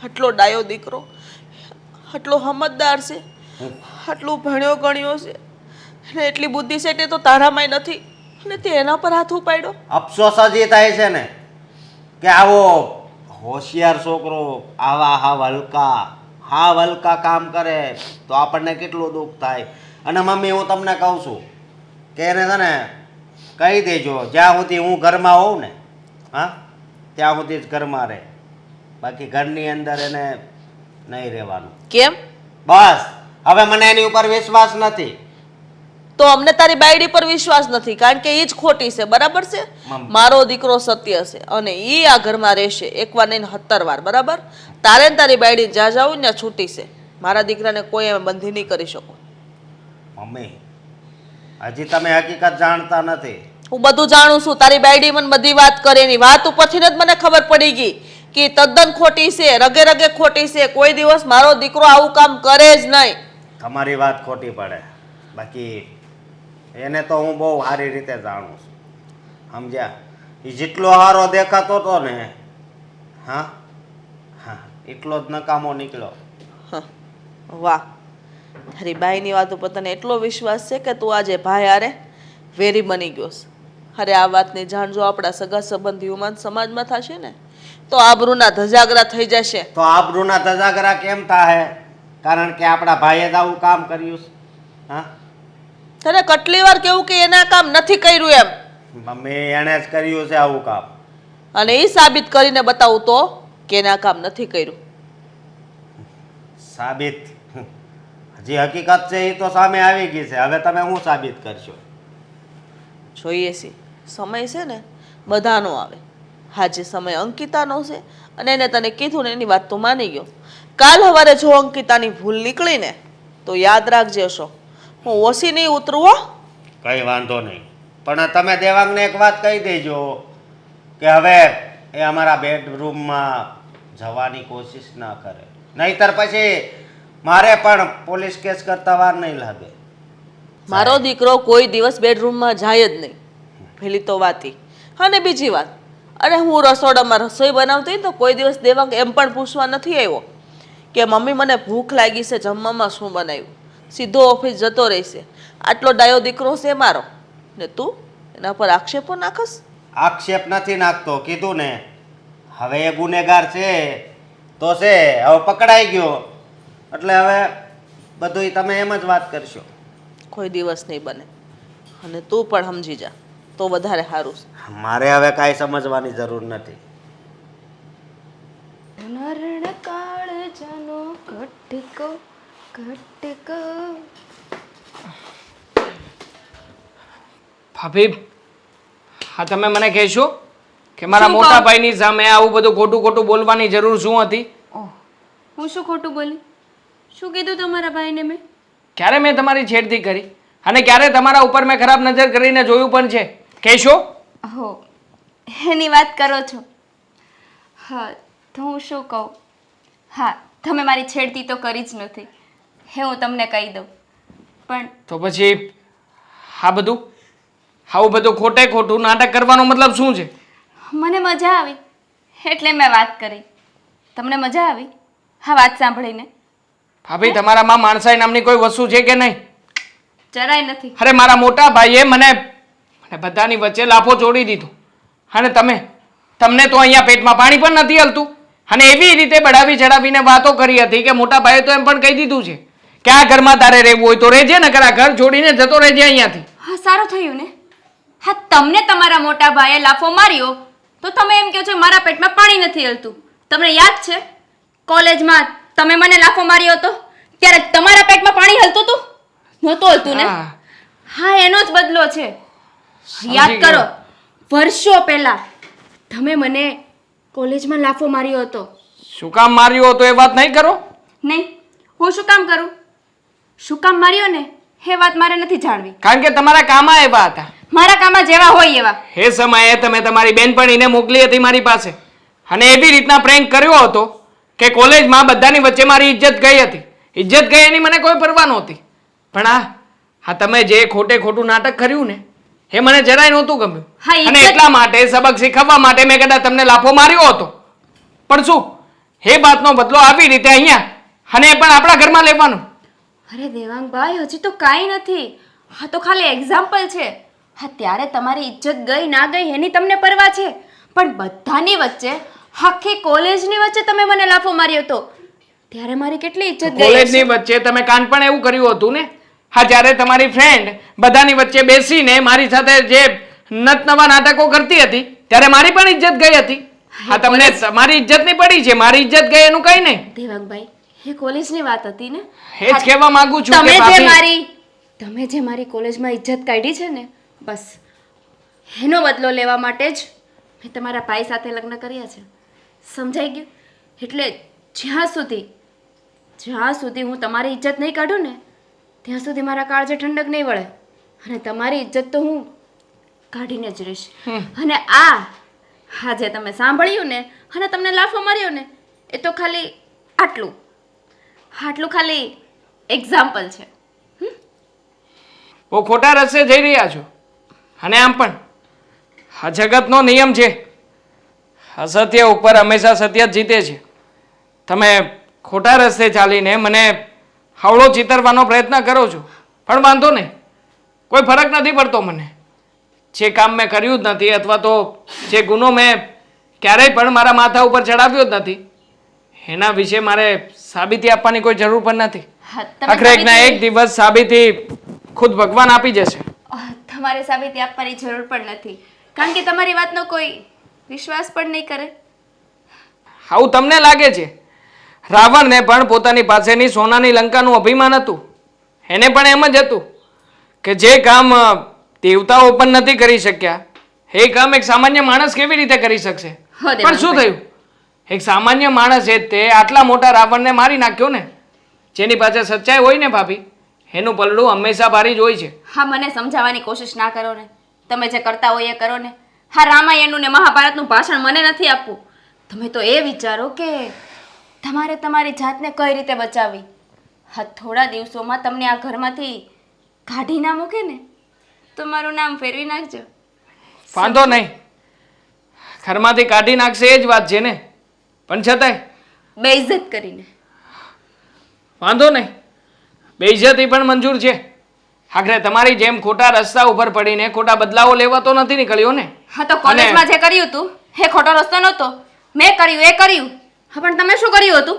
આટલો ડાયો દીકરો, આટલો સમજદાર છે, આટલું ભણ્યો ગણ્યો છે, અને એટલી બુદ્ધિ છે તે તો તારામાંય નથી, અને તે એના પર હાથ ઉપાડ્યો. અફસોસ હજી થાય છે ને કે આવો હોશિયાર છોકરો આવા હાવ હલકા કામ કરે તો આપણને કેટલું દુઃખ થાય. અને મમ્મી, હું તમને કહું છું કે એને છે ને કહી દેજો, જ્યાં સુધી હું ઘરમાં હોઉં ને, હા, ત્યાં સુધી જ ઘરમાં રહે. બાકી ઘરની અંદર એને નહીં રહેવાનું. કેમ? બસ, હવે મને એની ઉપર વિશ્વાસ નથી. તો અમને તારી બાયડી પર વિશ્વાસ નથી, કારણ કે એ જ ખોટી છે, બરાબર છે? મમ્મી. મારો દીકરો સત્ય છે અને એ આ ઘરમાં રહેશે, એકવાર નહીં 17 વાર, બરાબર? તારે ને તારી બાયડી જ્યાં જાવું ને ત્યાં છૂટી છે. મારા દીકરાને કોઈ એમ બંધી નહીં કરી શકો. મમ્મી, હજી તમે હકીકત જાણતા નથી. હું બધું જાણું છું. તારી બાયડી મને બધી વાત કરે, એની વાત ઉપરથી જ મને ખબર પડી ગઈ કે તદ્દન ખોટી છે, રગે રગે ખોટી છે. કોઈ દિવસ મારો દીકરો આવું કામ કરે જ નહીં. તમારી વાત ખોટી પડે, બાકી એને તો હું બહુ સારી રીતે જાણું છું. સમજ્યા? એ જેટલો સારો દેખાતો હતો ને, હા હા, એટલો જ નકામો નીકળ્યો. હ, વાહ, તારી બાઈની વાત ઉપર તને એટલો વિશ્વાસ છે કે તું આજે ભાઈ હારે વેરી બની ગયો છે. અરે આ વાતની જાણ જો આપણા સગા સંબંધીઓમાં સમાજમાં થશે ને તો આબરૂના ધજાગરા થઈ જશે. તો આબરૂના ધજાગરા કેમ થાય? કારણ કે આપણા ભાઈએ જ આવું કામ કર્યું છે. હા, તને કેટલી વાર કેવું કે એના કામ નથી કર્યું એમ? મમ્મી, એણે જ કર્યું છે આવું કામ. અને એ સાબિત કરીને બતાવું તો કે એના કામ નથી કર્યું. સાબિત? હજી હકીકત છે એ તો સામે આવી ગઈ છે. હવે તમે શું સાબિત કરશો? જોઈએ છીએ. સમય છે ને બધાનો આવે. આજે સમય અંકિતાનો છે અને એને તને કીધું ને એની વાત તો માની ગયો. કાલ સવારે જો અંકિતાની ભૂલ નીકળી ને તો યાદ રાખજે છો, હું ઓછી નહીં ઉતરું હો. કઈ વાંધો નહીં, પણ તમે દેવાંગને એક વાત કહી દેજો કે હવે એ અમારા બેડરૂમમાં જવાની કોશિશ ના કરે, નહીતર પછી મારે પણ પોલીસ કેસ કરતા વાર નહીં લાગે. મારો દીકરો કોઈ દિવસ બેડરૂમમાં જાય જ નહીં, પહેલી તો વાત ઈ. અને બીજી વાત, અરે હું રસોડામાં રસોઈ બનાવતી હોય તો કોઈ દિવસ દેવાંગ એમ પણ પૂછવા નથી આવ્યો કે મમ્મી મને ભૂખ લાગી છે, જમવામાં શું બનાવ્યું. સીધો ઓફિસ જતો રહેશે. આટલો ડાયો દીકરો છે મારો, ને તું એના પર આક્ષેપો નાખસ? આક્ષેપ નથી નાખતો, કીધું ને. હવે એ ગુનેગાર છે તો છે, હવે પકડાઈ ગયો એટલે હવે બધુંય તમે એમ જ વાત કરશો. કોઈ દિવસ નહીં બને. અને તું પણ સમજી જા તો વધારે સારું છે. મારે હવે કાંઈ સમજવાની જરૂર નથી. નરણ કાળ જનો ઘટકો ઘટકો. ભાભી, હા, તમે મને કહેશો કે મારા શું મોટા કહું? ભાઈની સામે આવું બધું ખોટું ખોટું બોલવાની જરૂર શું હતી? ઓહ, હું શું ખોટું બોલી? શું કીધું તમારા ભાઈને મેં? ક્યારે મેં તમારી છેડતી કરી અને ક્યારે તમારા ઉપર મેં ખરાબ નજર કરીને જોયું પણ છે? કહેશો? હો, એની વાત કરો છો? હા, તો હું શું કહું? હા, તમે મારી છેડતી તો કરી જ નથી, હે હું તમને કહી દઉં. પણ તો પછી આ બધું આવું બધું ખોટે ખોટું નાટક કરવાનો મતલબ શું છે? મને મજા આવી એટલે મેં વાત કરી. તમને મજા આવી હા વાત સાંભળીને? ભાભી, તમારામાં માણસાઈ નામની કોઈ વસ્તુ છે કે નહીં? જરાય નથી. અરે મારા મોટા ભાઈએ મને બધાની વચ્ચે લાફો છોડી દીધો અને તમને તો અહીંયા પેટમાં પાણી પણ નથી હલતું અને એવી રીતે બઢાવી ચડાવીને વાતો કરી હતી કે મોટા ભાઈએ તો એમ પણ કહી દીધું છે કે આ ઘરમાં તારે રહેવું હોય તો રહેજે, નકર આ ઘર છોડીને જતો રહેજે અહીંયાથી. હા, સારું થયું ને. હા, તમને તમારા મોટા ભાઈએ લાફો માર્યો તો તમે એમ કહો છો મારા પેટમાં પાણી નથી હલતું. તમને યાદ છે કોલેજમાં તમે મને લાફો માર્યો હતો ત્યારે તમારા પેટમાં પાણી હલતું હતું? નહોતું હલતું ને? હા. હા, એનો જ બદલો છે. સમજી યાદ ગયો. કરો, વર્ષો પહેલા તમે મને કોલેજમાં લાફો માર્યો હતો. શું કામ માર્યો હતો એ વાત નહીં કરો? નહીં, હું શું કામ કરું? શું કામ માર્યો ને એ વાત મારે નથી જાણવી. કારણ કે તમારા કામમાં એવા હતા. મારા કામમાં જેવા હોય એવા. એ સમયે તમે તમારી બેનપણીને મોકલી હતી મારી પાસે અને એવી રીતના પ્રેન્ક કર્યો હતો કે કોલેજમાં બધાની વચ્ચે મારી ઇજ્જત ગઈ હતી. ઇજ્જત ગઈ એની મને કોઈ પરવા નહોતી. પણ આ તમે જે ખોટે ખોટું નાટક કર્યું ને એ મને જરાય નહોતું ગમ્યું. હા, અને ઇજ્જત- એટલા માટે સબક શીખવવા માટે મેં કદાચ તમને લાફો માર્યો હતો. પણ શું એ વાતનો બદલો આવી રીતે અહીંયા અને એ પણ આપણા ઘરમાં લેવાનું? અરે દેવાંગભાઈ, હજી તો કાંઈ નથી. હા, તો ખાલી એક્ઝામ્પલ છે. હા, ત્યારે તમારી ઇજ્જત ગઈ ના ગઈ એની તમને પરવા છે, પણ બધાની વચ્ચે આખી કોલેજની વચ્ચે તમે મને લાફો માર્યો હતો ત્યારે મારી કેટલી ઇજ્જત ગઈ કોલેજની હશે? વચ્ચે તમે કાન પણ એવું કર્યું હતું ને? હા, જ્યારે તમારી ફ્રેન્ડ બધાની વચ્ચે બેસીને મારી સાથે જે નત નવા નાટકો કરતી હતી ત્યારે મારી પણ ઇજ્જત ગઈ હતી. હા, તમને તમારી ઇજ્જત નહીં પડી છે, મારી ઇજ્જત ગઈ એનું કઈ નહીં. દેવાંગભાઈ, એ કોલેજની વાત હતી ને? એ જ કહેવા માંગુ છું તમે કે જે ભાભી, મારી મારી કોલેજમાં ઇજ્જત કાઢી છે ને, બસ એનો બદલો લેવા માટે જ મેં તમારા ભાઈ સાથે લગ્ન કર્યા છે. સમજાઈ ગયું? એટલે જ્યાં સુધી હું તમારી ઇજ્જત નહીં કાઢું ને ત્યાં સુધી મારા કાળજે ઠંડક નહીં વળે અને તમારી ઇજ્જત તો હું કાઢીને જ રહીશ. અને આ જે તમે સાંભળ્યું ને અને તમને લાફો માર્યો ને એ તો ખાલી આટલું ખાલી એક્ઝામ્પલ છે. બહુ ખોટા રસ્તે જઈ રહ્યા છો. અને આમ પણ આ જગતનો નિયમ છે, અસત્ય ઉપર હંમેશા સત્ય જ જીતે છે. તમે ખોટા રસ્તે ચાલીને મને હવળો ચિતરવાનો પ્રયત્ન કરો છો, પણ વાંધો નહીં, કોઈ ફરક નથી પડતો મને. જે કામ મેં કર્યું જ નથી અથવા તો જે ગુનો મેં ક્યારેય પણ મારા માથા ઉપર ચડાવ્યો જ નથી એના વિશે મારે સાબિતી આપવાની કોઈ જરૂર પણ નથી. હા, તમે આખરે એકના એક દિવસ સાબિતી ખુદ ભગવાન આપી જશે. તમારે સાબિતી આપવાની જરૂર પણ નથી, કારણ કે તમારી વાતનો કોઈ વિશ્વાસ પણ નહીં કરે. આવું તમને લાગે છે? રાવણને પણ પોતાની પાસેની સોનાની લંકાનું અભિમાન હતું. એને પણ એમ જ હતું કે જે કામ દેવતાઓ પણ નથી કરી શક્યા એ કામ એક સામાન્ય માણસ કેવી રીતે કરી શકશે? હો દેવાંગભાઈ. પણ શું થયું? એક સામાન્ય માણસે તે આટલા મોટા રાવણને મારી નાખ્યો ને. જેની પાસે સચ્ચાઈ હોય ને ભાભી, એનું પલડું હંમેશા ભારી જ હોય છે. હા, મને સમજાવવાની કોશિશ ના કરો ને. તમે જે કરતા હોય એ કરો ને. હા, રામાયણનું ને મહાભારતનું ભાષણ મને નથી આપવું. તમે તો એ વિચારો કે તમારે તમારી જાતને કઈ રીતે બચાવવી. હા, થોડા દિવસોમાં તમને આ ઘરમાંથી કાઢી ના મૂકે ને તો મારું નામ ફેરવી નાખજો. વાંધો નહીં, ઘરમાંથી કાઢી નાખશે એ જ વાત છે ને, પણ છતાંય બેઇજ્જત કરીને. વાંધો નહીં, બેઇજ્જતી પણ મંજૂર છે. આખરે તમારી જેમ ખોટા રસ્તા ઉપર પડીને ખોટા બદલાવો લેવા તો નથી નીકળ્યો ને. હા, તો કોલેજમાં જે કર્યું હતું એ ખોટો રસ્તો નહોતો. મેં કર્યું એ કર્યું. હા, પણ તમે શું કર્યું હતું?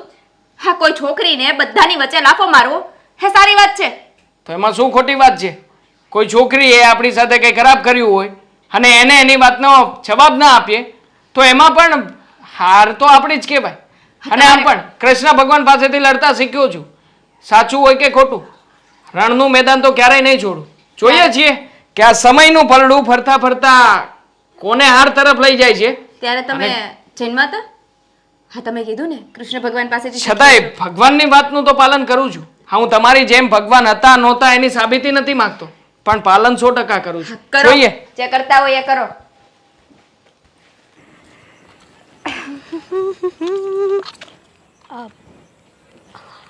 હા, કોઈ છોકરીને બધાની વચ્ચે લાફો મારવો એ સારી વાત છે? તો એમાં શું ખોટી વાત છે? કોઈ છોકરીએ આપણી સાથે કંઈ ખરાબ કર્યું હોય અને એને એની વાતનો જવાબ ના આપીએ તો એમાં પણ હાર તો આપણી જ કહેવાય. અને આમ પણ કૃષ્ણ ભગવાન પાસેથી લડતા શીખ્યો છું. સાચું હોય કે ખોટું, રણનું મેદાન તો ક્યારેય નહીં છોડું. જોઈએ છીએ કે આ સમયનું પલડું ફરતા ફરતા કોને હાર તરફ લઈ જાય છે ત્યારે તમે જન્મા હતા? હા, તમે કીધું ને કૃષ્ણ ભગવાન પાસેથી છતાંય ભગવાનની વાતનું તો પાલન કરું છું. હા, હું તમારી જેમ ભગવાન હતા નહોતા એની સાબિતી નથી માંગતો, પણ પાલન 100% કરું છું. કરો. જોઈએ. જે કરતા હોય એ કરો.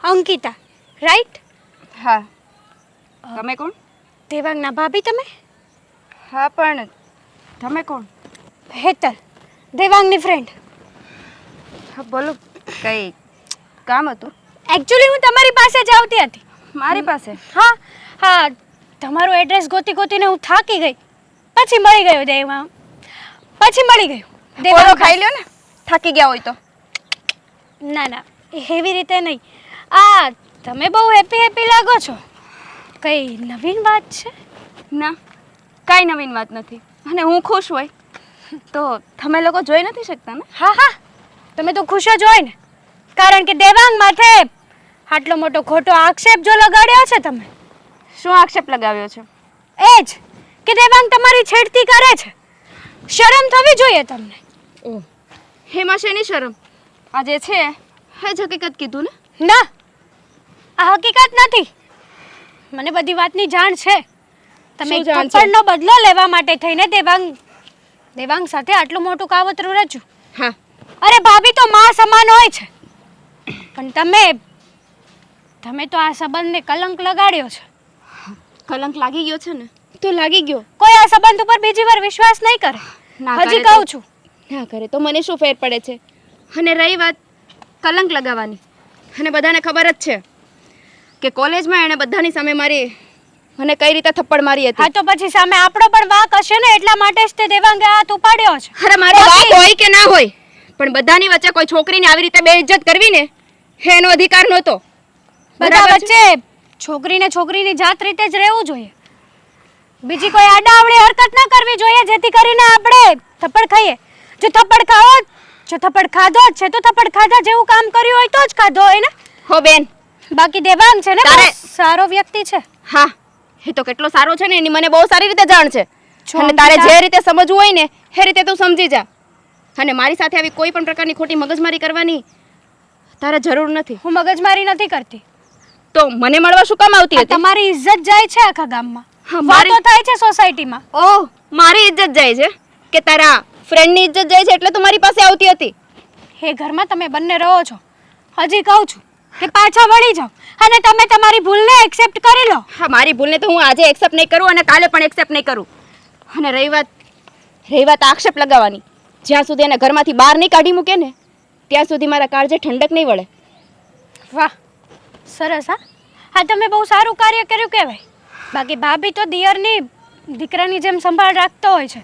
અંકિતા, રાઈટ? હા. તમે કોણ? દેવાંગના ભાભી તમે? હા, પણ તમે કોણ? હેતલ, દેવાંગની ફ્રેન્ડ. હા, બોલો. કઈ કામ હતું? એકચ્યુઅલી હું તમારી પાસે જ આવતી હતી. મારી પાસે? હા હા, તમારું એડ્રેસ ગોતી ગોતીને હું થાકી ગઈ. પછી મળી ગયું દેવાંગ. પછી મળી ગયું ઓરો ખાઈ લ્યો ને, થાકી ગયા હોય તો. ના ના, એવી રીતે નહીં. આ તમે બહુ હેપી હેપી લાગો છો. કઈ નવીન વાત છે? ના, કાંઈ નવીન વાત નથી. અને હું ખુશ હોય તો તમે લોકો જોઈ નથી શકતા ને? હા હા, તમે તો ખુશ જ હોય ને, કારણ કે દેવાંગ માથે આટલો મોટો ખોટો આક્ષેપ જો લગાડ્યો છે તમે. શું આક્ષેપ લગાવ્યો છે? એ જ કે દેવાંગ તમારી છેડતી કરે છે. શરમ થવી જોઈએ તમને. ઓહ, એમાં શેની શરમ? આ જે છે એ જ હકીકત કીધું ને. ના, આ હકીકત નથી. મને બધી વાતની જાણ છે. તમે શું જાણ છે? થપ્પડનો બદલો લેવા માટે થઈને દેવાંગ સાથે આટલું મોટું કાવતરું રચ્યું. હા. અરે ભાભી તો માં સમાન હોય છે, પણ તમે તો આ સંબંધને કલંક લગાડ્યો છે. કલંક લાગી ગયો છે ને તો લાગી ગયો. કોઈ આ સંબંધ ઉપર બીજી વાર વિશ્વાસ નહીં કરે. ના હજી કરે તો- કહું છું. ના કરે તો મને શું ફેર પડે છે? અને રહી વાત કલંક લગાવવાની, અને બધાને ખબર જ છે કે કોલેજમાં એણે બધાની સામે મને કઈ રીતે થપ્પડ મારી હા, હતી. તો પછી સામે આપણો પણ વાંક હશે ને, એટલા માટે જ તે દેવાંગે હાથ ઉપાડ્યો છે. અરે મારો વાંક હોય કે ના હોય, પણ બધાની વચ્ચે કોઈ છોકરીને આવી રીતે બેઇજ્જત કરવી ને એ એનો અધિકાર નહોતો. બધા બરાબર છે? વચ્ચે છોકરીની જાત રીતે જ રહેવું જોઈએ. બીજી કોઈ આડાઅવળી હરકત ના કરવી જોઈએ, જેથી કરીને આપણે થપ્પડ ખાઈએ. જો થપ્પડ ખાધો જ છે તો થપ્પડ ખાધા જેવું કામ કર્યું હોય તો જ ખાધો હોય ને. હો બેન, બાકી દેવાંગ છે ને બહુ તારે- સારો વ્યક્તિ છે. હા, એ તો કેટલો સારો છે ને એની મને બહુ સારી રીતે જાણ છે. છો અને તારે અંકિતા? જે રીતે સમજવું હોય ને એ રીતે તું સમજી જા. અને મારી સાથે આવી કોઈ પણ પ્રકારની ખોટી મગજમારી કરવાની તારે જરૂર નથી. હું મગજમારી નથી કરતી. તો મને મળવા શું કામ આવતી આ હતી? તમારી ઇજ્જત જાય છે આખા ગામમાં. હા, મારી- વાતો થાય છે સોસાયટીમાં. ઓહ, મારી ઇજ્જત જાય છે કે તારા ફ્રેન્ડની ઇજ્જત જાય છે એટલે તું મારી પાસે આવતી હતી? એ ઘરમાં તમે બંને રહો છો. હજી કહું છું કે પાછા વળી જાઓ અને તમે તમારી ભૂલને એક્સેપ્ટ કરી લો. હા, મારી ભૂલને તો હું આજે એક્સેપ્ટ નહીં કરું અને કાલે પણ એક્સેપ્ટ નહીં કરું. અને રહી વાત આક્ષેપ લગાવવાની, જ્યાં સુધી એને ઘરમાંથી બહાર નહીં કાઢી મૂકે ને ત્યાં સુધી મારા કાળજે ઠંડક નહીં વળે. વાહ, સરસ. હા, તમે બહુ સારું કાર્ય કર્યું કહેવાય. બાકી ભાભી તો દિયરની દીકરાની જેમ સંભાળ રાખતો હોય છે,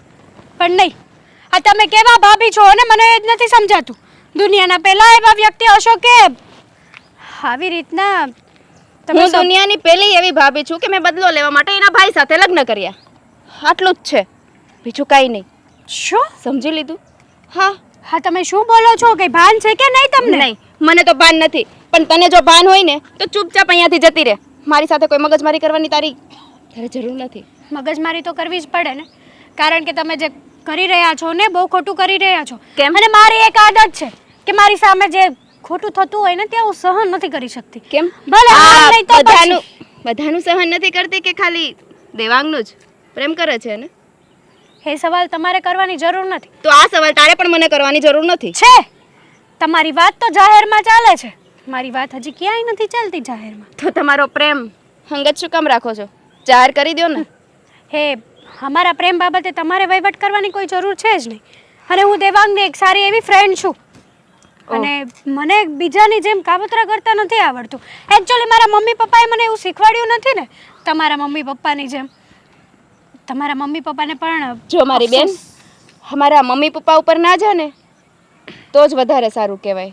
પણ નહીં. આ તમે કેવા ભાભી છો ને મને એ જ નથી સમજાતું. દુનિયાના પહેલા એવા વ્યક્તિ હશો કે આવી રીતના હું દુનિયાની પહેલી એવી ભાભી છું કે મેં બદલો લેવા માટે એના ભાઈ સાથે લગ્ન કર્યા. આટલું જ છે, બીજું કાંઈ નહીં. શું? સમજી લીધું? હા. હા, તમે શું બોલો છો? કઈ ભાન છે કે નહીં તમને? નહીં, મને તો ભાન નથી, પણ તને જો ભાન હોય ને તો ચૂપચાપ અહીંયાથી જતી રહે. મારી સાથે કોઈ મગજમારી કરવાની તારે જરૂર નથી. મગજમારી તો કરવી જ પડે ને, કારણ કે તમે જે કરી રહ્યા છો ને બહુ ખોટું કરી રહ્યા છો. કેમ? અને મારી એક આદત છે કે મારી સામે જે ખોટું થતું હોય ને ત્યાં હું સહન નથી કરી શકતી. કેમ? ભલે હાર નહીં તો બધાનું સહન નથી કરતી કે ખાલી દેવાંગનું જ પ્રેમ કરે છે ને? એ સવાલ તમારે કરવાની જરૂર નથી. તો આ સવાલ તારે પણ મને કરવાની જરૂર નથી. છે તમારી વાત તો જાહેરમાં ચાલે છે, મારી વાત હજી ક્યાંય નથી ચાલતી જાહેરમાં. તો તમારો પ્રેમ હંગત શું કામ રાખો છો? જાહેર કરી દો ને. હે, અમારા પ્રેમ બાબતે તમારે વહીવટ કરવાની કોઈ જરૂર છે જ નહીં. અને હું દેવાંગની એક સારી એવી ફ્રેન્ડ છું, અને મને બીજાની જેમ કાવતરા કરતા નથી આવડતું. એકચ્યુઅલી મારા મમ્મી પપ્પાએ મને એવું શીખવાડ્યું નથી ને, તમારા મમ્મી પપ્પાની જેમ. તમારા મમ્મી પપ્પાને પણ જો મારી બેન અમારા મમ્મી પપ્પા ઉપર ના જા ને તો જ વધારે સારું કહેવાય.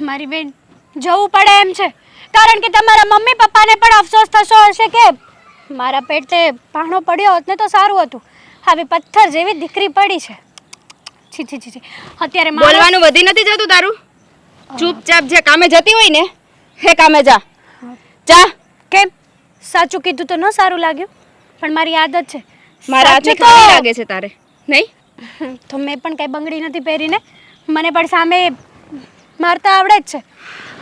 મારી બેન જવું પડે એમ છે, કારણ કે તમારા મમ્મી પપ્પાને પણ અફસોસ થતો હશે કે મારા પેટે પાણો પડ્યો હોત ને તો સારું હતું. આવી પથ્થર જેવી દીકરી પડી છે. છી છી છી છી. અત્યારે બોલવાનું વધી નથી જતું તારું? ચૂપચાપ જે કામે જતી હોય ને હે કામે જા. જા. કેમ? સાચું કીધું તો ન સારું લાગ્યું, પણ મારી આદત છે. મારા હાથની સાચું તો- ખાલી લાગે છે તારે નહીં? તો મેં પણ કઈ બંગડી નથી પહેરીને, મને પણ સામે મારતા આવડે જ છે.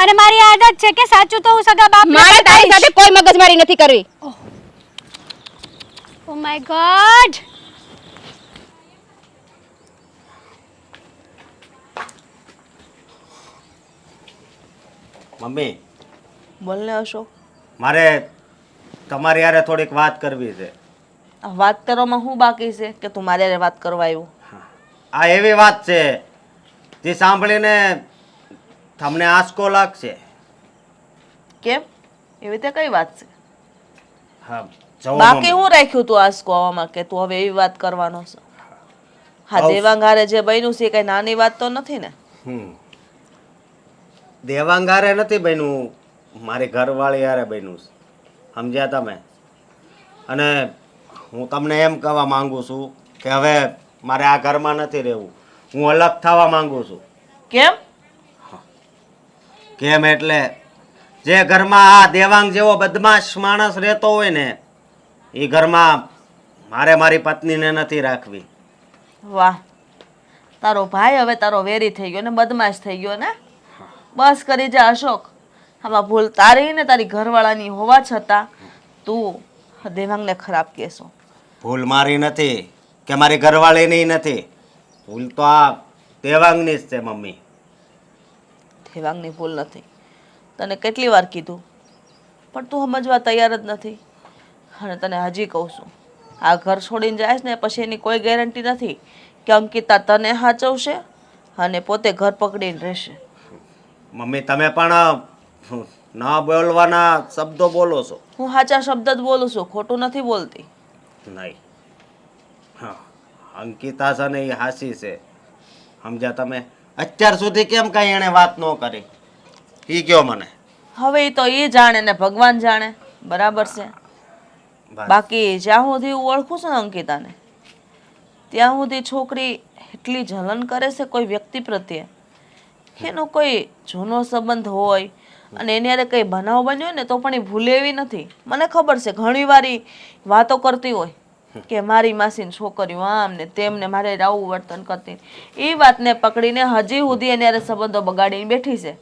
અને મારી આદત છે કે સાચું તો હું સગા બાપ મારે તારી સાથે કોઈ મગજમારી નથી કરવી. Oh my God. મમ્મી, બોલને અશોક. મારે તમારી હારે થોડીક વાત કરવી છે. આ વાત કરવામાં શું બાકી છે કે તું મારી હારે વાત કરવા આવ્યો? આ એવી વાત છે જે સાંભળીને તમને આંચકો લાગશે. કેમ? એવી રીતે કઈ વાત છે? હા, જવો બાકી મમ્મી. હું રાખ્યું તું આજ કહેવામાં કે તું હવે એવી વાત કરવાનો છે? હા, આવ- દેવાંગ હારે જે બન્યું છે એ કઈ નાની વાત તો નથી ને? હમ. દેવાંગ હારે નથી બન્યું, મારી ઘરવાળી હારે બન્યું છે. સમજ્યા તમે? અને હું તમને એમ કહેવા માંગુ છું કે હવે મારે આ ઘરમાં નથી રહેવું. હું અલગ થવા માંગુ છું. કેમ? કેમ એટલે જે ઘરમાં આ દેવાંગ જેવો બદમાશ માણસ રહેતો હોય ને એ ઘરમાં મારે મારી પત્નીને નથી રાખવી. વાહ, તારો ભાઈ હવે તારો વેરી થઈ ગયો ને બદમાશ થઈ ગયો ને? બસ કરી જા અશોક. આમાં ભૂલ તારી ને તારી ઘરવાળાની હોવા છતાં તું દેવાંગને ખરાબ કહેશો. ભૂલ મારી નથી કે મારી ઘરવાળીની નથી. ભૂલ તો આ દેવાંગની જ છે મમ્મી. દેવાંગની ભૂલ નથી. તને કેટલી વાર કીધું પણ તું સમજવા તૈયાર જ નથી. અને તને હજી કહું છું, આ ઘર છોડીને જાય ને પછી એની કોઈ ગેરંટી નથી કે અંકિતા તને સાચવશે અને પોતે ઘર પકડીને રહેશે. મમ્મી તમે પણ ન બોલવાના શબ્દો બોલો છો. હું સાચા શબ્દ જ બોલું છું, ખોટું નથી બોલતી. નહીં, હા, અંકિતા છે ને એ હાસી છે. સમજ્યા તમે? અત્યાર સુધી કેમ કઈ એણે વાત ન કરી ઈ કયો મને. હવે એ તો એ જાણે ને ભગવાન જાણે. બરાબર છે. બસ. બાકી જ્યાં સુધી હું ઓળખું છું ને અંકિતાને, ત્યાં સુધી છોકરી એટલી જલન કરે છે કોઈ વ્યક્તિ પ્રત્યે, એનો કોઈ જૂનો સંબંધ હોય અને એની હારે કંઈ બનાવ બન્યો હોય ને તો પણ એ ભૂલે એવી નથી. મને ખબર છે ઘણી વાર ઈ વાતો કરતી હોય કે મારી માસીની છોકરીઓ આમ ને તેમ ને મારે આવું વર્તન કરતી. એ વાતને પકડીને હજી સુધી એની હારે સંબંધો બગાડીને બેઠી છે.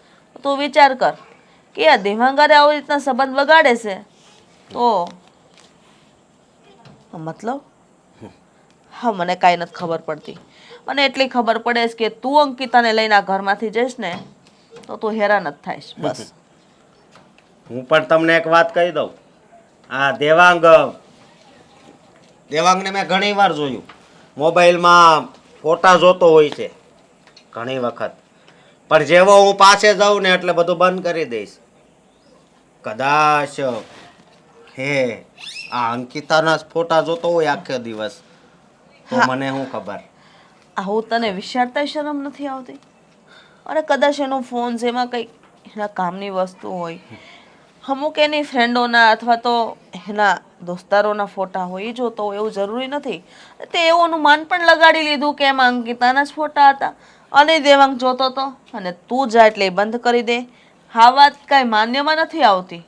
તું વિચાર કર કે આ દેવાંગારે આવી રીતના સંબંધ બગાડે છે તો મતલબ હા, મને કાંઈ નથી ખબર પડતી. મને એટલી ખબર પડે છે કે તું અંકિતાને લઈને આ ઘરમાંથી જઈશ ને તો તું હેરાન જ થાઈશ. બસ. હું પણ તમને એક વાત કહી દઉં. આ દેવાંગને મેં ઘણી વાર જોયું. મોબાઈલમાં ફોટા જોતો હોય છે ઘણી વખત. પણ જેવો હું પાસે જાઉં ને એટલે બધું બંધ કરી દઈશ. કદાચ હે આ અંકિતાના જ ફોટા જોતો હોય આખો દિવસ તો હા. મને શું ખબર. આવું તને વિચારતા શરમ નથી આવતી? અરે કદાચ એનો ફોન છે એમાં કંઈક એના કામની વસ્તુ હોય, અમુક એની ફ્રેન્ડોના અથવા તો એના દોસ્તારોના ફોટા હોય એ જોતો હોય, એવું જરૂરી નથી. તે એવું અનુમાન પણ લગાડી લીધું કે એમાં અંકિતાના જ ફોટા હતા અને દેવાંગ જોતો હતો અને તું જા એટલે એ બંધ કરી દે. આ વાત કાંઈ માન્યમાં નથી આવતી.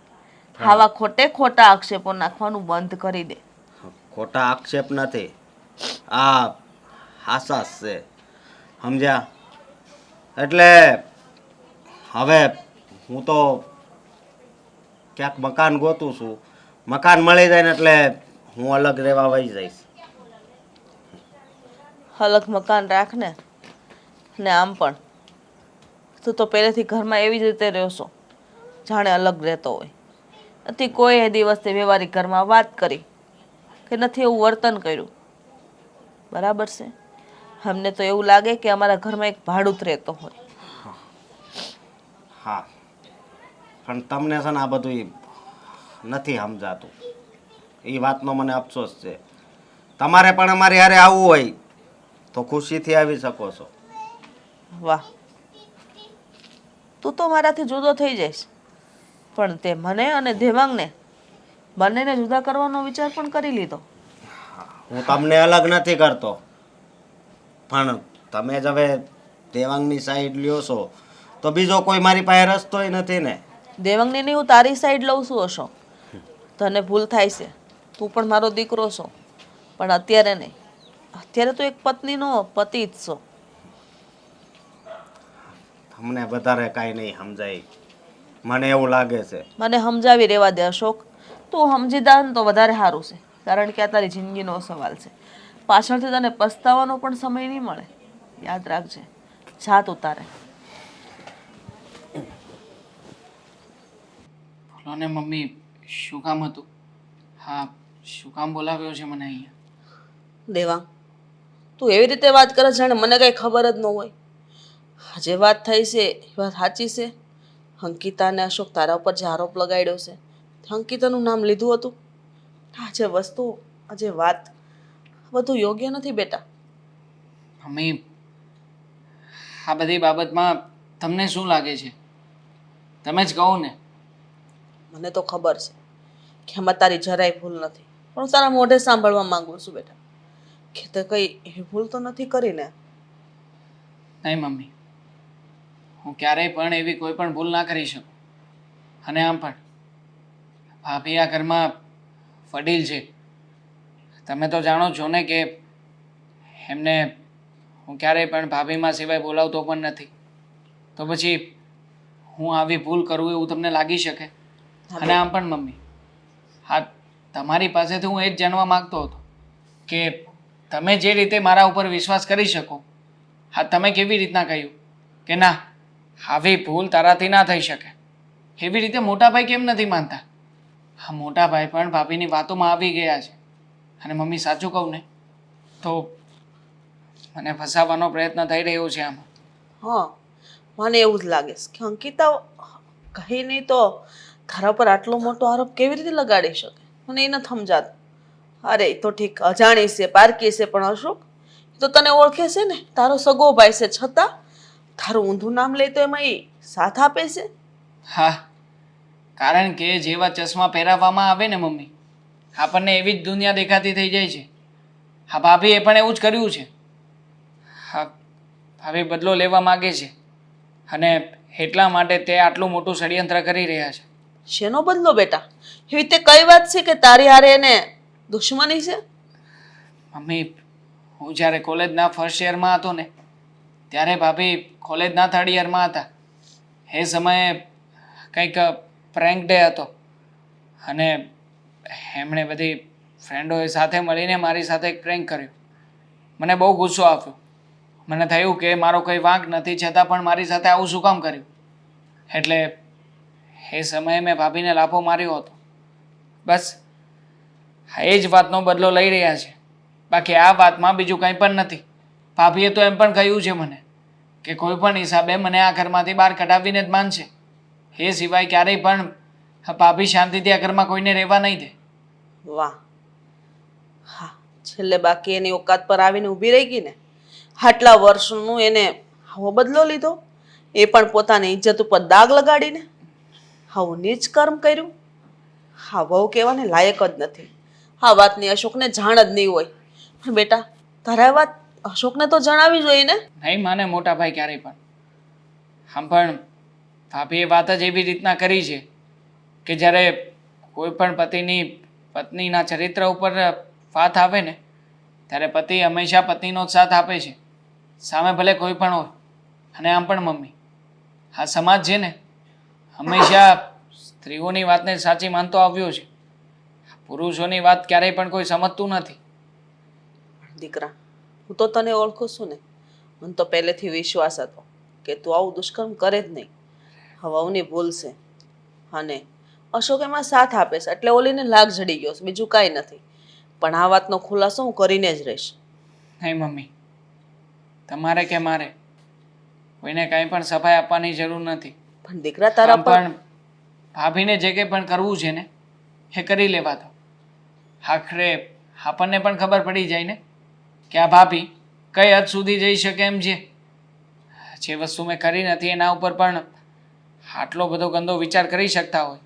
આવા ખોટે ખોટા આક્ષેપો નાખવાનું બંધ કરી દે. ખોટા આક્ષેપ નથી, આ હાસાસ છે. સમજ્યા? એટલે હવે હું તો ક્યાંક મકાન ગોતું છું. મકાન મળી જાય ને એટલે હું અલગ રહેવા વહી જઈશ. અલગ મકાન રાખ ને. ને આમ પણ તું તો પહેલેથી ઘરમાં એવી જ રીતે રહેશો જાણે અલગ રહેતો હોય. નથી કોઈ એ દિવસે વ્યવહારિક ઘરમાં વાત કરી કે નથી એવું વર્તન કર્યું. બરાબર છે? અમને તો એવું લાગે કે અમારા ઘરમાં એક ભાડૂત રહેતો હોય. હા, પણ તમને છે ને આ બધું નથી સમજાતું. એ વાતનો મને અફસોસ છે. તમારે પણ અમારી હારે આવવું હોય તો ખુશીથી આવી શકો છો. વાહ, તું તો મારાથી જુદો થઈ જઈશ પણ તે મને અને દેવાંગને બંનેને જુદા કરવાનો વિચાર પણ કરી લીધો. હું તમને અલગ નથી કરતો પણ તમે જ હવે દેવાંગની સાઈડ લ્યો છો તો બીજો કોઈ મારી પાસે રસ્તોય નથી ને. દેવાંગની નહીં, હું તારી સાઈડ લઉં છું અશોક. તને ભૂલ થાય છે, તું પણ મારો દીકરો છો પણ અત્યારે નહીં. અત્યારે તો એક પત્નીનો પતિ જ છો. તમને વધારે કાંઈ નહીં સમજાય. મને એવું લાગે છે. મને સમજાવી રહેવા દે અશોક. તું સમજી જા ને તો વધારે સારું છે, કારણ કે આ તારી જિંદગીનો સવાલ છે. પાછળથી તને પસ્તાવાનો પણ સમય નહીં મળે. યાદ રાખજે. જા તું તારે. બોલો ને મમ્મી, શું કામ હતું? હા, શું કામ બોલાવ્યો છે મને અહીંયા? દેવાંગ, તું એવી રીતે વાત કરે જાણે મને કઈ ખબર જ ન હોય. જે વાત થઈ છે એ વાત સાચી છે. અંકિતા અને અશોક તારા ઉપર જે આરોપ લગાડ્યો છે, તે અંકિતાનું નામ લીધું હતું. આ જે વસ્તુ, આ જે વાત, બધું યોગ્ય નથી બેટા. મમ્મી, આ બધી બાબતમાં તમને શું લાગે છે? તમે જ કહો ને. મને તો ખબર છે કે એમાં તારી જરાય ભૂલ નથી, પણ હું તારા મોઢે સાંભળવા માંગુ છું બેટા કે તે કઈ એવી ભૂલ તો નથી કરીને. નહીં મમ્મી, હું ક્યારેય પણ એવી કોઈ પણ ભૂલ ના કરી શકું. અને આમ પણ ભાભી આ ઘરમાં વડીલ છે. તમે તો જાણો છો ને કે એમને હું ક્યારેય પણ ભાભીમાં સિવાય બોલાવતો પણ નથી. તો પછી હું આવી ભૂલ કરું એવું તમને લાગી શકે? અને આમ પણ મમ્મી, હા, તમારી પાસેથી હું એ જ જાણવા માંગતો હતો કે તમે જે રીતે મારા ઉપર વિશ્વાસ કરી શકો, હા, તમે કેવી રીતના કહ્યું કે ના, આવી ભૂલ તારાથી ના થઈ શકે? એવી રીતે મોટા ભાઈ કેમ નથી માનતા? હા, મોટા ભાઈ પણ ભાભીની વાતોમાં આવી ગયા છે. અને મમ્મી, સાચું કહું ને તો મને ફસાવવાનો પ્રયત્ન થઈ રહ્યો છે આમાં. હા, મને એવું જ લાગે છે કે અંકિતા કહી નહીં તો તારા પર આટલો મોટો આરોપ કેવી રીતે લગાડી શકે? મને એ નથી સમજાતું. અરે એ તો ઠીક અજાણી છે, પારકી છે, પણ અશોક એ તો તને ઓળખે છે ને, તારો સગો ભાઈ છે, છતાં તારું ઊંધું નામ લે તો એમાં એ સાથ આપે છે. હા, કારણ કે જેવા ચશ્મા પહેરાવવામાં આવે ને મમ્મી, આપણને એવી જ દુનિયા દેખાતી થઈ જાય છે. હા, ભાભીએ પણ એવું જ કર્યું છે. હા, ભાભી બદલો લેવા માગે છે અને એટલા માટે તે આટલું મોટું ષડયંત્ર કરી રહ્યા છે. શેનો બદલો બેટા? એવી રીતે કઈ વાત છે કે તારી હારે એને દુશ્મની છે? મમ્મી, હું જ્યારે કોલેજના ફર્સ્ટ યરમાં હતો ને, ત્યારે ભાભી કોલેજના થર્ડ યરમાં હતા. એ સમયે કંઈક પ્રેન્ક ડે હતો અને એમણે બધી ફ્રેન્ડોએ સાથે મળીને મારી સાથે એક પ્રેન્ક કર્યો. મને બહુ ગુસ્સો આવ્યો. મને થયું કે મારો કંઈ વાંક નથી, છતાં પણ મારી સાથે આવું શું કામ કર્યું? એટલે એ સમયે મેં ભાભીને લાફો માર્યો હતો. બસ એ જ વાતનો બદલો લઈ રહ્યા છે. બાકી આ વાતમાં બીજું કંઈ પણ નથી. ભાભીએ તો એમ પણ કહ્યું છે મને કે કોઈ પણ હિસાબે મને આ ઘરમાંથી બહાર કઢાવીને જ માનશે. એ સિવાય ક્યારેય પણ ભાભી શાંતિથી આ ઘરમાં કોઈને રહેવા નહીં દે. વાહ, હા, છેલ્લે બાકી એની ઓકાત પર આવીને ઊભી રહી ગઈ ને. આટલા વર્ષનું એને આવો બદલો લીધો, એ પણ પોતાની ઇજ્જત ઉપર દાગ લગાડીને. આવું નીચ કર્મ કર્યું. હા, વહુ કહેવાને લાયક જ નથી. આ વાતની અશોકને જાણ જ નહીં હોય. પણ બેટા, તારે આ વાત અશોકને તો જણાવી જોઈએ ને. નહીં માને મોટા ભાઈ ક્યારેય પણ. આમ પણ ભાભીએ વાત જ એવી રીતના કરી છે કે જ્યારે કોઈ પણ પત્નીના ચરિત્ર ઉપર વાત આવે ને, ત્યારે પતિ હંમેશા પત્નીનો જ સાથ આપે છે, સામે ભલે કોઈ પણ હોય. અને આમ પણ મમ્મી, આ સમાજ છે ને હંમેશા સ્ત્રીઓની વાતને સાચી માનતો આવ્યો છે. પુરુષોની વાત ક્યારેય પણ કોઈ સમજતું નથી. દીકરા, હું તો તને ઓળખું છું ને. મને તો પહેલેથી વિશ્વાસ હતો કે તું આવું દુષ્કર્મ કરે જ નહીં. હવાઓની ભૂલ છે અને અશોક એમાં સાથ આપે છે એટલે ઓલીને લાગ જડી ગયો છે, બીજું કાંઈ નથી. પણ આ વાતનો ખુલાસો હું કરીને જ રહીશ. નહીં મમ્મી, તમારે કે મારે કોઈને કાંઈ પણ સફાઈ આપવાની જરૂર નથી. પણ દીકરા, તારા આમ પર પણ ભાભીને જે કંઈ પણ કરવું છે ને એ કરી લેવા દો. આખરે આપણને પણ ખબર પડી જાય ને કે આ ભાભી કઈ હદ સુધી જઈ શકે એમ છે. જે વસ્તુ મેં કરી નથી એના ઉપર પણ આટલો બધો ગંદો વિચાર કરી શકતા હોય.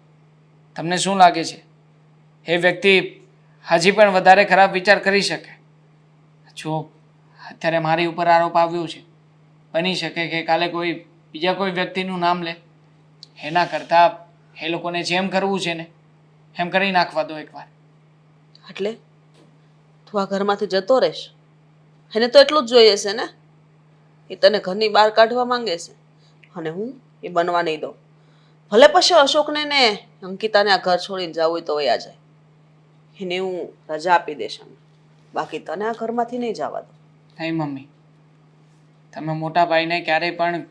તમને શું લાગે છે એ વ્યક્તિ હજી પણ વધારે ખરાબ વિચાર કરી શકે? જો અત્યારે મારી ઉપર આરોપ આવ્યો છે, બની શકે કે કાલે કોઈ બીજા કોઈ વ્યક્તિનું નામ લે. એના કરતાં એ લોકોને જેમ કરવું છે ને એમ કરી નાખવા દો એકવાર. એટલે તું આ ઘરમાંથી જતો રહેશ? એને તો એટલું જ જોઈએ છે ને. એ તને ઘરની બહાર કાઢવા માંગે છે અને હું એ બનવા નહીં દઉં. ભલે પછી અશોકને ને અંકિતાને આ ઘર છોડીને જવું હોય તો વયા જાય. એને હું રજા આપી દઈશ આમાં. બાકી તને આ ઘરમાંથી નહીં જવા દઉં. નહીં મમ્મી, તમે મોટા ભાઈને ક્યારેય પણ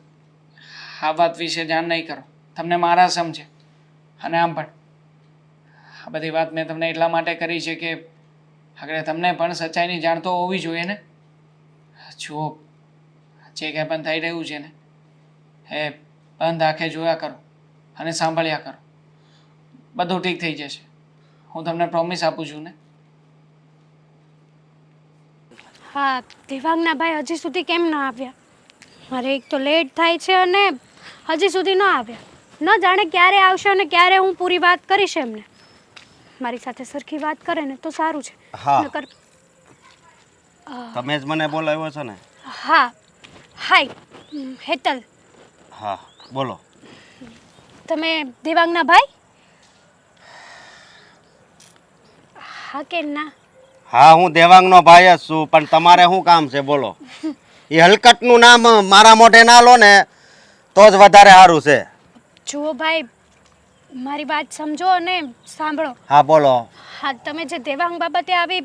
આ વાત વિશે જાણ નહીં કરો. તમને મારા સમજે. અને આમ પણ આ બધી વાત મેં તમને એટલા માટે કરી છે કે આગળ તમને પણ સચ્ચાઈની જાણ તો હોવી જોઈએ ને. જુઓ, જે કંઈ પણ થઈ રહ્યું છે ને એ બંધ આંખે જોયા કરો અને સાંભળ્યા કરો. બધું ઠીક થઈ જશે. હું તમને પ્રોમિસ આપું છું ને. હા, દેવાંગના ભાઈ હજી સુધી કેમ ન આવ્યા? મારે એક તો લેટ થાય છે અને હજી સુધી ન આવ્યા. ન જાણે ક્યારે આવશે અને ક્યારે હું પૂરી વાત કરીશ એમને. મારી સાથે સરખી વાત કરે ને તો સારું છે. હા. નકર તમે જ મને બોલાવ્યો છો ને? હા, હાય હેતલ, હા, બોલો. તમે દેવાંગના ભાઈ? હા કે ના? હા, હું દેવાંગનો ભાઈ જ છું, પણ તમારે શું કામ છે બોલો? એ હલકટનું નામ મારા મોઢે ના લો ને તો જ વધારે સારું છે. જુઓ ભાઈ, મારી વાત સમજો અને સાંભળો. હા, બોલો. હા, તમે જે દેવાંગ બાબતે આવી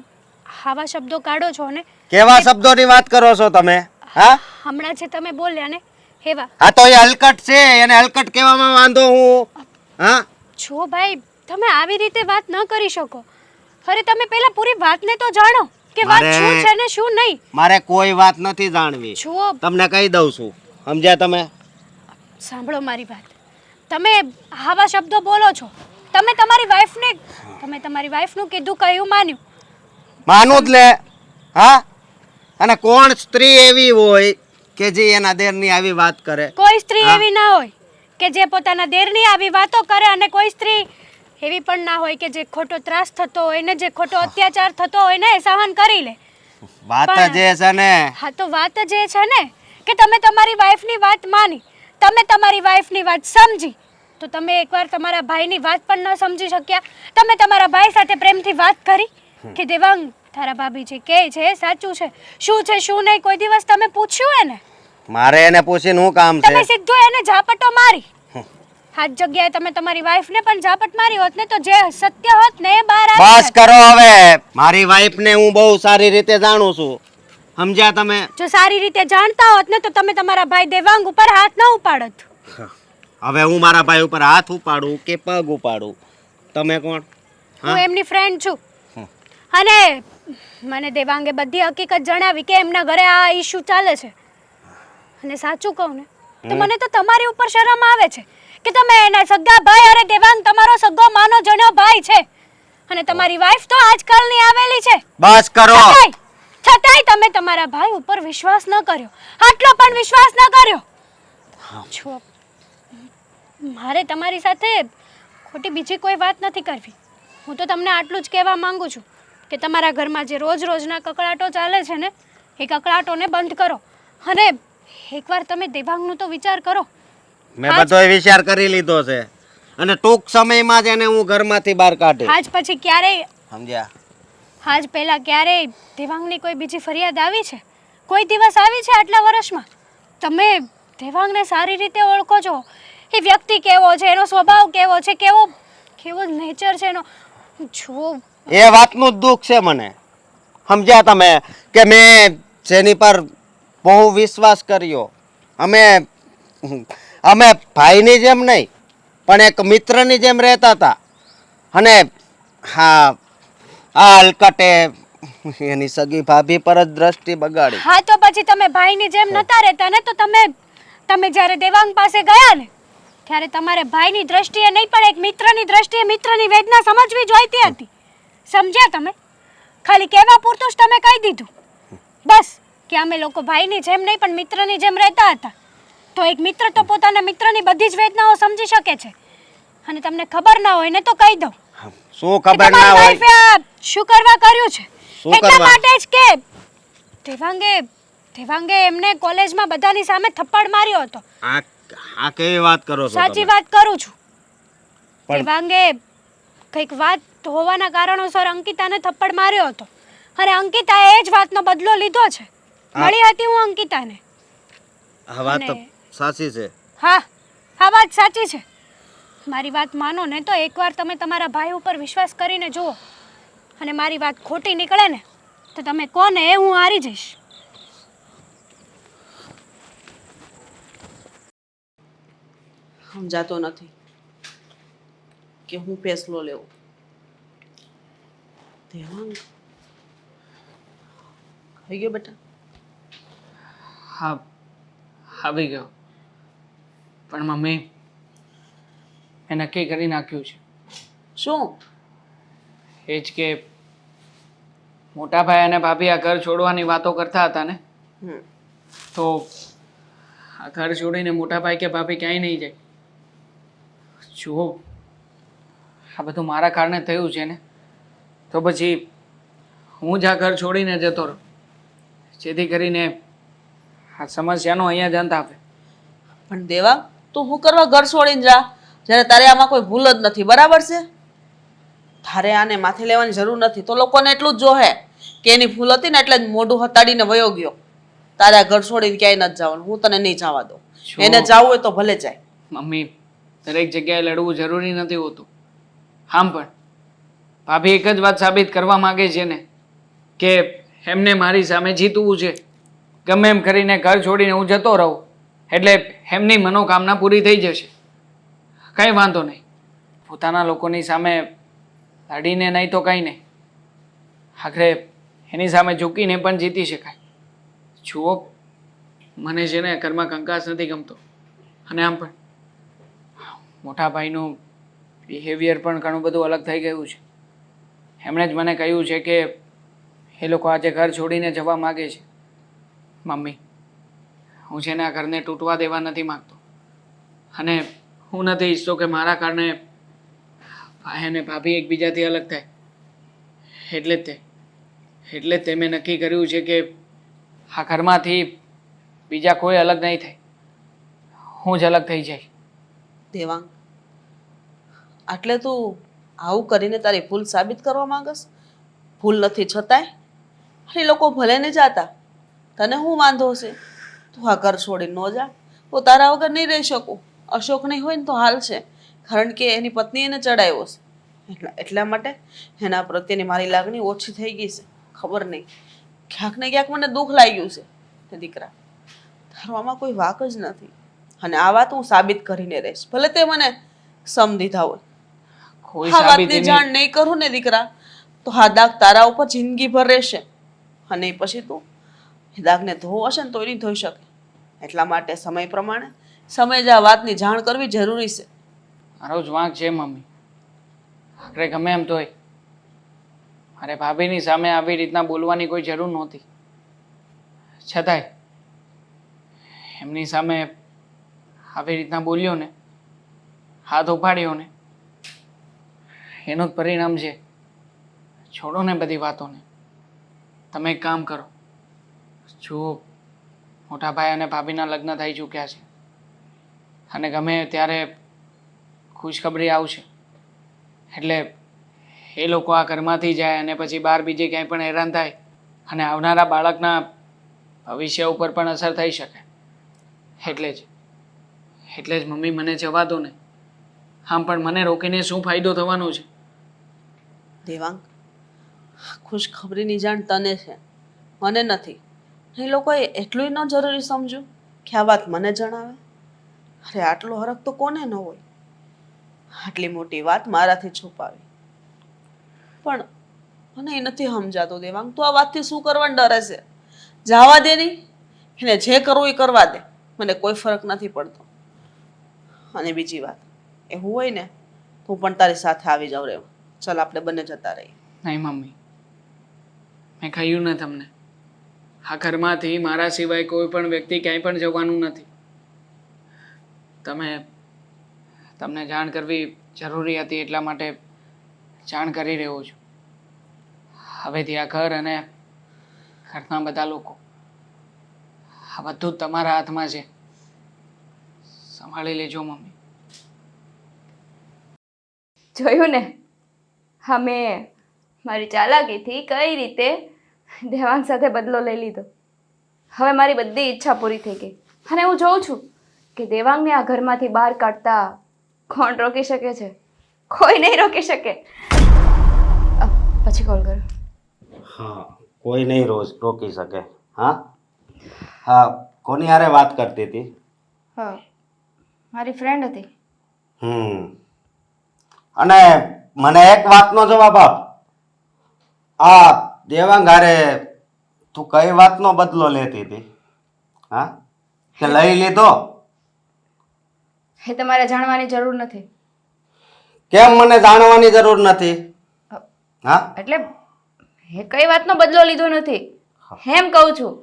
આવા શબ્દો કાઢો છો ને, કેવા શબ્દોની વાત કરો છો તમે? હા, હમણાં જે તમે બોલ્યા ને એવા. હા, તો એ હલકટ છે, એને હલકટ કહેવામાં વાંધો હું? હા, જુઓ ભાઈ, તમે આવી રીતે વાત ન કરી શકો. અરે તમે પહેલા પૂરી વાતને તો જાણો કે વાત મારે- શું છે ને શું નહીં. મારે કોઈ વાત નથી જાણવી. જુઓ, તમને કહી દઉં છું, સમજ્યા તમે? સાંભળો મારી વાત. તમે આવા શબ્દો બોલો છો. તમે તમારી વાઈફનું કીધું કહ્યું માન્યું. માનું જ લે. હા, અને કોણ સ્ત્રી એવી હોય કે જે એના દેરની આવી વાત કરે? કોઈ સ્ત્રી હા. એવી ના હોય કે જે પોતાના દેરની આવી વાતો કરે અને કોઈ સ્ત્રી એવી પણ ના હોય કે જે ખોટો ત્રાસ થતો હોય ને જે ખોટો અત્યાચાર થતો હોય ને એ સહન કરી લે. વાત પણ- જે છે ને, હા, તો વાત જ એ છે ને કે તમે તમારી વાઈફની વાત માની, તમે તમારી વાઈફની વાત સમજી, તો તમે એકવાર તમારા ભાઈની વાત પણ ન સમજી શક્યા? તમે તમારા ભાઈ સાથે પ્રેમથી વાત કરી કે દેવાંગ, તારા ભાભી જે કહે છે એ સાચું છે, શું છે શું નહીં? કોઈ દિવસ તમે પૂછ્યું એને? મારે એને પૂછીને શું કામ તમે છે? સીધું એને ઝાપટો મારી. આ જ જગ્યાએ તમે તમારી વાઈફને પણ ઝાપટ મારી હોત ને તો જે સત્ય હોત ને એ બહાર આવી બસ જાત. કરો હવે. મારી વાઈફને હું બહુ સારી રીતે જાણું છું, સમજ્યા તમે? જો સારી રીતે જાણતા હોત ને તો તમે તમારા ભાઈ દેવાંગ ઉપર હાથ ન ઉપાડત. હવે હું મારા ભાઈ ઉપર હાથ ઉપાડું કે પગ ઉપાડું? તમે કોણ? હું એમની ફ્રેન્ડ છું અને મને દેવાંગે બધી હકીકત જણાવી કે એમના ઘરે આ ઇશ્યુ ચાલે છે. અને સાચું કહું ને તો મને તો તમારી ઉપર શરમ આવે છે કે તમે એના સગા ભાઈ, અરે દેવાંગ તમારો સગો માનો જણ્યો ભાઈ છે અને તમારી વાઈફ તો આજકાલની આવેલી છે. બસ કરો. છતાંય તમે તમારા ભાઈ ઉપર વિશ્વાસ ન કર્યો, આટલો પણ વિશ્વાસ ન કર્યો. જો મારે તમારી સાથે ખોટી બીજી કોઈ વાત નથી કરવી. હું તો તમને આટલું જ કહેવા માંગુ છું કે તમારા ઘરમાં જે રોજના કકળાટો ચાલે છે ને એ કકળાટોને બંધ કરો અને એકવાર તમે દેવાંગનું તો વિચાર કરો. મેં બધોય વિચાર કરી લીધો છે અને ટૂંક સમયમાં જ એને હું ઘરમાંથી બહાર કાઢી. આજ પછી ક્યારેય, સમજ્યા? આજ પહેલા ક્યારેય દેવાંગની કોઈ બીજી ફરિયાદ આવી છે? કોઈ દિવસ આવી છે આટલા વર્ષમાં? તમે દેવાંગને સારી રીતે ઓળખો છો. એ વ્યક્તિ કેવો છે, એનો સ્વભાવ કેવો છે, કેવો નેચર છે એનો. જો એ વાતનું જ દુઃખ છે મને, સમજ્યા તમે? કે મેં જેની પર બહુ વિશ્વાસ કર્યો, અમે ભાઈની જેમ નહીં પણ એક મિત્રની જેમ રહેતા હતા, અને હા, આ હલકટે એની સગી ભાભી પર જ દ્રષ્ટિ બગાડી. હા, તો પછી તમે ભાઈની જેમ નતા રહેતા ને તો તમે જ્યારે દેવાંગ પાસે ગયા ને ત્યારે તમારે ભાઈની દ્રષ્ટિએ નહીં પણ એક મિત્રની દ્રષ્ટિએ મિત્રની વેદના સમજવી જોઈતી હતી. સમજ્યા તમે? ખાલી કહેવા પૂરતું જ તમે કહી દીધું બસ કે અમે લોકો ભાઈની જેમ નહીં પણ મિત્રની જેમ રહેતા હતા. તો એક મિત્ર તો પોતાના મિત્રની બધી જ વેદનાઓ સમજી શકે છે. અને તમને ખબર ના હોય ને તો કહી દઉં શું કે ખબર ના તમારી હોય? વાઈફે આ શું કરવા કર્યું છે શું એટલા કરવા? માટે જ કે દેવાંગે એમને કોલેજમાં બધાની સામે થપ્પડ માર્યો હતો. આ કેવી વાત કરો છો સાચી તમે? વાત કરું છું. પણ- દેવાંગે કંઈક વાત હોવાના કારણોસર અંકિતાને થપ્પડ માર્યો હતો અને અંકિતાએ એ જ વાતનો બદલો લીધો છે. મળી હતી હું અંકિતાને. આ વાત તો અને- સાચી છે. હા આ વાત સાચી છે. મારી વાત માનો ને તો એકવાર તમે તમારા ભાઈ ઉપર વિશ્વાસ કરીને જુઓ, અને મારી વાત ખોટી નીકળે ને તો તમે કોને એ હું હારી જઈશ. સમજાતો નથી કે હું ફેસલો લેવો. દેવાંગ થઈ ગયો બેટા? હા આવી ગયો. પણ મમ્મી મેં નક્કી કરી નાખ્યું છે. શું? એ જ કે મોટા ભાઈ અને ભાભી આ ઘર છોડવાની વાતો કરતા હતા ને, હમ તો આ ઘર છોડીને મોટા ભાઈ કે ભાભી ક્યાંય નહીં જાય. જુઓ આ બધું મારા કારણે થયું છે ને, તો પછી હું જ આ ઘર છોડીને જતો રહું, જેથી કરીને આ સમસ્યાનો અહીંયા જ અંત આવે. પણ દેવાંગ, તું શું કરવા ઘર છોડીને જા જ્યારે તારે આમાં કોઈ ભૂલ જ નથી, બરાબર છે? તારે આને માથે લેવાની જરૂર નથી. તો લોકોને એટલું જ જોહે કે એની ભૂલ હતી ને એટલે જ મોઢું હતાડીને વયો ગયો. તારે આ ઘર છોડીને ક્યાંય નથી જવાનું. હું તને નહીં જવા દઉં. એને જવું હોય તો ભલે જાય. મમ્મી દરેક જગ્યાએ લડવું જરૂરી નથી હોતું. આમ પણ ભાભી એક જ વાત સાબિત કરવા માંગે છે ને કે એમને મારી સામે જીતવું છે. ગમે એમ કરીને ઘર છોડીને હું જતો રહું એટલે એમની મનોકામના પૂરી થઈ જશે. કંઈ વાંધો નહીં. પોતાના લોકોની સામે લડીને નહીં તો કંઈ નહીં, આખરે એની સામે ઝૂકીને પણ જીતી શકાય. જુઓ મને છે ને ઘરમાં કંકાસ નથી ગમતો, અને આમ પણ મોટા ભાઈનું બિહેવિયર પણ ઘણું બધું અલગ થઈ ગયું છે. એમણે જ મને કહ્યું છે કે એ લોકો આજે ઘર છોડીને જવા માગે છે. મમ્મી હું છે ને આ ઘરને તૂટવા દેવા નથી માગતો, અને હું નથી ઈચ્છતો કે મારા કારણે ભાઈ અને ભાભી એકબીજાથી અલગ થાય. એટલે જ તે મેં નક્કી કર્યું છે કે આ ઘરમાંથી બીજા કોઈ અલગ નહીં થાય, હું જ અલગ થઈ જાય. દેવાંગ, આટલે તું આવું કરીને તારી ભૂલ સાબિત કરવા માંગસ? ભૂલ નથી છતાંય? એ લોકો ભલે ને જાતા, તને શું વાંધો છે? તું આ ઘર છોડીને ન જા. હું તારા વગર નહીં રહી શકું. અશોક નહીં હોય ને તો હાલ છે, કારણ કે એની પત્ની એને ચડાવ્યો છે. એટલા માટે એના પ્રત્યેની મારી લાગણી ઓછી થઈ ગઈ છે. ખબર નહીં, ક્યાંક ને ક્યાંક મને દુઃખ લાગ્યું છે. તે દીકરા, તારો આમાં કોઈ વાંક જ નથી, અને આ વાત હું સાબિત કરીને રહીશ. ભલે તે મને સમ દીધા હોય. કોઈ આ વાતની સાબિતી જાણ નહીં કરું ને દીકરા, તો આ દાગ તારા ઉપર જિંદગીભર રહેશે. અને પછી તું એ દાગને ધોવો હશે ને તો નહીં ધોઈ શકે. એટલા માટે સમય પ્રમાણે સમય જ આ વાતની જાણ કરવી જરૂરી છે. મારો જ વાંક છે મમ્મી. આખરે ગમે એમ તોય મારે ભાભીની સામે આવી રીતના બોલવાની કોઈ જરૂર નહોતી. છતાંય એમની સામે આવી રીતના બોલ્યો ને, હાથ ઉપાડ્યો ને, એનું જ પરિણામ છે. છોડો ને બધી વાતોને. તમે એક કામ કરો, જુઓ મોટા ભાઈ અને ભાભીના લગ્ન થઈ ચૂક્યા છે, અને ગમે ત્યારે ખુશખબરી આવશે એટલે એ લોકો આ ઘરમાંથી જાય અને પછી બહાર બીજે ક્યાંય પણ હેરાન થાય, અને આવનારા બાળકના ભવિષ્ય ઉપર પણ અસર થઈ શકે. એટલે જ મમ્મી મને જવા દો ને. આમ પણ મને રોકીને શું ફાયદો થવાનો છે? દેવાંગ, ખુશખબરીની જાણ તને છે, મને નથી. એ લોકોએ એટલું ન જરૂરી સમજ્યું કે આ વાત મને જણાવે? અરે આટલો હરખ તો કોને ન હોય? આટલી મોટી વાત મારાથી છુપાવી. પણ મને એ નથી સમજાતું દેવાંગ, તું આ વાતથી શું કરવાનું ડરે છે? જવા દે નહીં, એને જે કરવું એ કરવા દે. મને કોઈ ફરક નથી પડતો. અને બીજી વાત, એવું હોય ને તો હું પણ તારી સાથે આવી જાઉં રહેવા. ચાલ આપણે બંને જતા રહીએ. નહીં મમ્મી, મેં કહ્યું ને તમને, આ ઘરમાંથી મારા સિવાય કોઈ પણ વ્યક્તિ ક્યાંય પણ જવાનું નથી. તમને જાણ કરવી જરૂરી હતી એટલા માટે જાણ કરી રહ્યો છું. હવેથી આ ઘર અને ઘરના બધા લોકો, આ બધું જ તમારા હાથમાં છે. સંભાળી લેજો મમ્મી. જોયું ને, હા મેં મારી ચાલાકીથી કઈ રીતે દેવાંગ સાથે બદલો લઈ લીધો. હવે મારી બધી ઈચ્છા પૂરી થઈ ગઈ અને હું જોઉં છું કે દેવાંગને આ ઘરમાંથી બહાર કાઢતા કોણ રોકી શકે છે? કોઈ નહીં રોકી શકે. પછી કોલ કરો. હા, કોઈ નહીં રોકી શકે. હા હા, કોની હારે વાત કરતી હતી? હા, મારી ફ્રેન્ડ હતી. અને મને એક વાતનો જવાબ આપ. આ દેવાંગ હારે તું કઈ વાતનો બદલો લેતી હતી? હા, કે લઈ લીધો? એ તમારે જાણવાની જરૂર નથી. કેમ મને જાણવાની જરૂર નથી? હા, એટલે એ કઈ વાતનો બદલો લીધો નથી એમ કહું છું.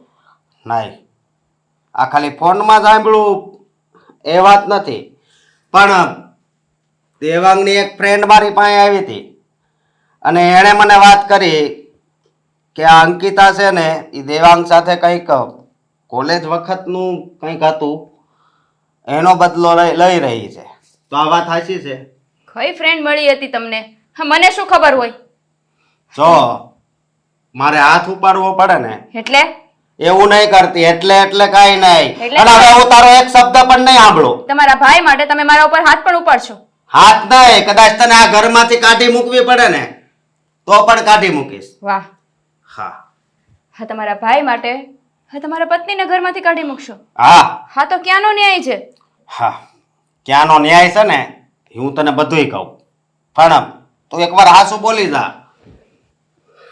નહીં, આ ખાલી ફોનમાં સાંભળ્યું એ વાત નથી, પણ દેવાંગની એક ફ્રેન્ડ મારી પાસે આવી હતી અને એણે મને વાત કરી કે આ અંકિતા છે ને એ દેવાંગ સાથે કંઈક કોલેજ વખતનું કંઈક હતું, એનો બદલો લઈ રહી છે. તો આ વાત સાચી છે? કઈ ફ્રેન્ડ મળી હતી તમને? હા, મને શું ખબર હોય? જો મારે હાથ ઉપાડવો પડે ને એટલે એવું નહીં કરતી. એટલે કાંઈ નહીં. એટલે? અને હવે હું તારો એક શબ્દ પણ નહીં સાંભળું. તમારા ભાઈ માટે તમે મારા ઉપર હાથ પણ ઉપાડશો? હાથ નહીં, કદાચ તને આ ઘરમાંથી કાઢી મૂકવી પડે ને તો પણ કાઢી મૂકીશ. વાહ. હા હા, તમારા ભાઈ માટે હા તમારા પત્નીને ઘરમાંથી કાઢી મૂકશો? હા હા, તો ક્યાંનો ન્યાય છે? હા, ક્યાંનો ન્યાય છે ને હું તને બધુંય કહું, પણ તું એકવાર હાસુ બોલી જા.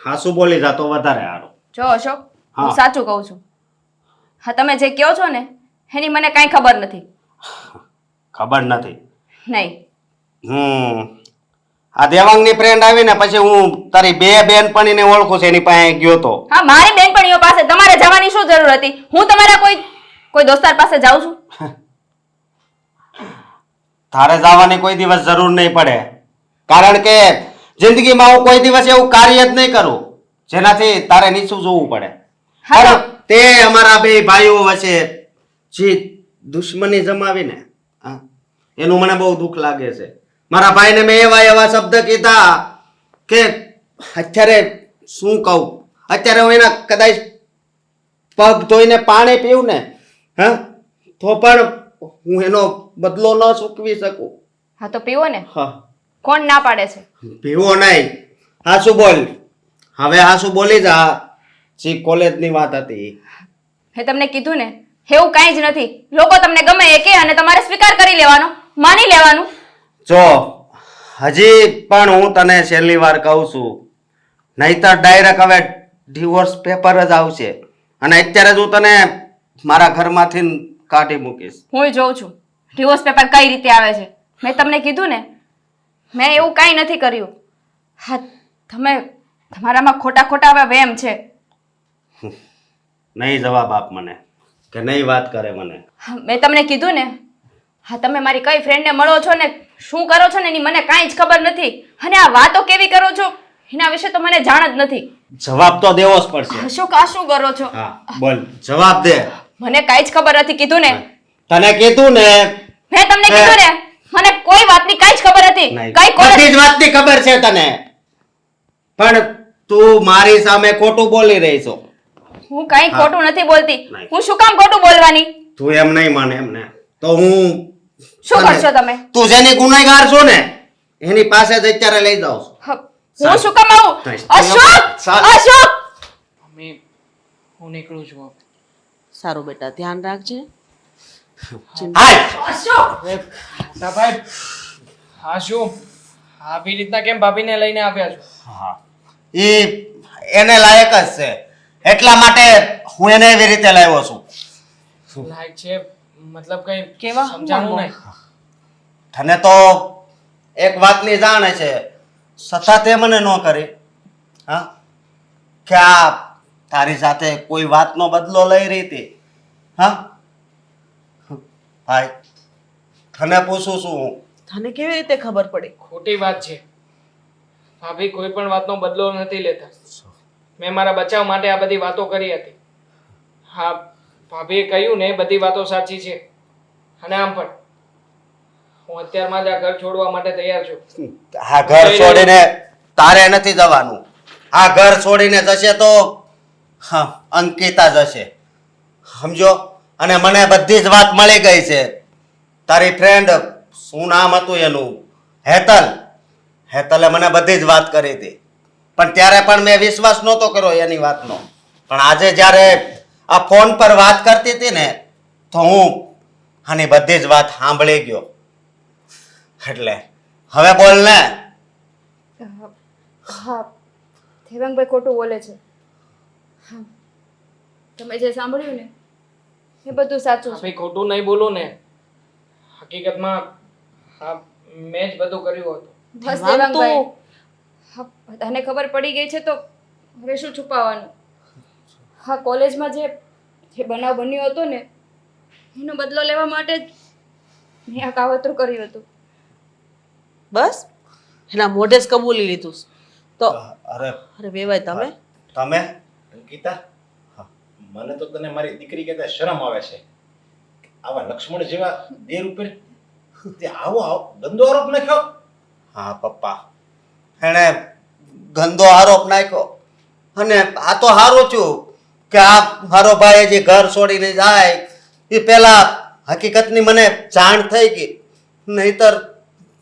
હાસુ બોલી જા તો વધારે સારું. જો અશોક, હું હા. સાચું કહું છું. હા, તમે જે કહો છો ને એની મને કાંઈ ખબર નથી. ખબર નથી? નહીં. આ દેવાંગની ફ્રેન્ડ આવી ને પછી હું તારી બે બેનપણીને ઓળખું છું, એની પાસે ગયો તો. હા, મારી બેનપણીઓ પાસે તમારે જવાની શું જરૂર હતી? હું તમારા કોઈ દોસ્તાર પાસે જાઉં છું? તારે જવાની કોઈ દિવસ જરૂર નહીં પડે, કારણ કે જિંદગીમાં હું કોઈ દિવસ એવું કાર્ય જ નહીં કરું જેનાથી તારે નીચું જોવું પડે. હા તો- અને તે અમારા બે ભાઈઓ વચ્ચે જે દુશ્મની જમાવીને હા, એનું મને બહુ દુઃખ લાગે છે. મારા ભાઈને મેં એવા શબ્દ કીધા કે અત્યારે શું કહું, અત્યારે હું એના કદાચ પગ ધોઈને પાણી પીવું ને હા તો પણ હું એનો બદલો ન ચૂકવી શકું. હા, તો પીવો ને. હા, કોણ ના પાડે છે? પીવો નહીં. હાસુ બોલ. હવે હાસુ બોલી જા. જે કોલેજની વાત હતી. મેં તમને કીધું ને એવું કાંઈ જ નથી. લોકો તમને ગમે એ કે અને તમારે સ્વીકાર કરી લેવાનો, માની લેવાનું. જો હજી પણ હું તને છેલ્લી વાર કહું છું, નહીતર ડાયરેક્ટ હવે ડિવોર્સ પેપર જ આવશે અને અત્યારે જ હું તને મારા ઘરમાંથી કાઢી મૂકીશ. હું જોઉં છું ડિવોર્સ પેપર કઈ રીતે આવે છે. મેં તમને કીધું ને મેં એવું કાંઈ નથી કર્યું. હા, તમારામાં ખોટા હવે વેમ છે. નહીં જવાબ આપ મને કે નહીં વાત કરે મને. હા, મેં તમને કીધું ને હા, તમે મારી કઈ ફ્રેન્ડને મળો છો ને શું કરો છો ને એની મને કાંઈ જ ખબર નથી અને આ વાતો કેવી કરો છો એના વિશે તો મને જાણ જ નથી. જવાબ તો દેવો જ પડશે. અશોક, આ શું કરો છો? હા બોલ, જવાબ દે. મને કાંઈ જ ખબર નથી. કીધું ને તને કીધું ને. મેં તમને કીધું ને મને કોઈ વાતની કાંઈ જ ખબર હતી. નહીં, કઈ કોલેજ બધી જ વાતની ખબર છે તને, પણ તું મારી સામે ખોટું બોલી રહી છો. હું કાંઈ હા. ખોટું નથી બોલતી. નહીં. હું શું કામ ખોટું બોલવાની? તું એમ નહીં માને એમને તો હું શું કરશો તમે? તું જેની ગુનેગાર છો ને એની પાસે જ અત્યારે લઈ જાઉં છું. હ, હું શું કામ આવું? નહીં. અશોક! ચાલ. અશોક! મમ્મી, હું નીકળું છું હવે. સારું બેટા, ધ્યાન રાખજે. હાલ. અશોક! મોટા ભાઈ, હા શું આવી રીતના કેમ ભાભીને લઈને આવ્યા છો? હા, એને લાયક જ છે એટલા માટે હું એને એવી રીતે લાવ્યો છું. લાયક છે મતલબ કઈ કેવા સમજાણું નહીં. તને તો એક વાતની જાણ છે છતાં તે મને ન કરી. હા, કે આ તારી સાથે કોઈ વાતનો બદલો લઈ રહી હતી. હા ભાઈ, તને પૂછું છું હું. તને કેવી રીતે ખબર પડી? ખોટી વાત છે. ભાભી કોઈ પણ વાતનો બદલો નથી લેતા. મેં મારા બચાવ માટે આ બધી વાતો કરી હતી. હા, ભાભીએ કહ્યું ને બધી વાતો સાચી છે. અને આમ પણ હું અત્યારમાં જ આ ઘર છોડવા માટે તૈયાર છું. આ ઘર છોડીને તારે નથી જવાનું. આ ઘર છોડીને જશે તો હા અંકિતા જશે. સમજો. અને મને બધી જ વાત મળી ગઈ છે. તારી ફ્રેન્ડ શું નામ હતું એનું, હેતલે મને બધી જ વાત કરી હતી. પણ ત્યારે પણ મેં વિશ્વાસ નહોતો કર્યો એની વાતનો. પણ આજે જ્યારે આ ફોન પર વાત કરતી હતી ને, તો હું આની બધી જ વાત સાંભળી ગયો. એટલે હવે બોલ ને. હા દેવાંગભાઈ ખોટું બોલે છે. હા તમે જે સાંભળ્યું ને એ બધું સાચું છે. ભાઈ ખોટું નહીં બોલું ને, હકીકતમાં હા મેં જ બધું કર્યું હતું. બસ દેવાંગ દેવાંગભાઈ, તો- હા બધાને ખબર પડી ગઈ છે તો હવે શું છુપાવવાનું. હા કોલેજમાં જે બનાવ બન્યો હતો ને એનો બદલો લેવા માટે જ મેં આ કાવતરું કર્યું હતું. બસ એના મોઢે જ કબૂલી લીધું છે. તો અરે અરે વેવાય તમે તમે અંકિતા, મને તો તને મારી દીકરી કહેતા શરમ આવે છે. આવા લક્ષ્મણ જેવા દેર ઉપર તે આવો ગંદો આરોપ નાખ્યો. હા પપ્પા, એણે ગંદો આરોપ નાખ્યો. અને આ તો હારું છું કે આ મારો ભાઈ જે ઘર છોડીને જાય એ પેલા હકીકતની મને જાણ થઈ ગઈ, નહીતર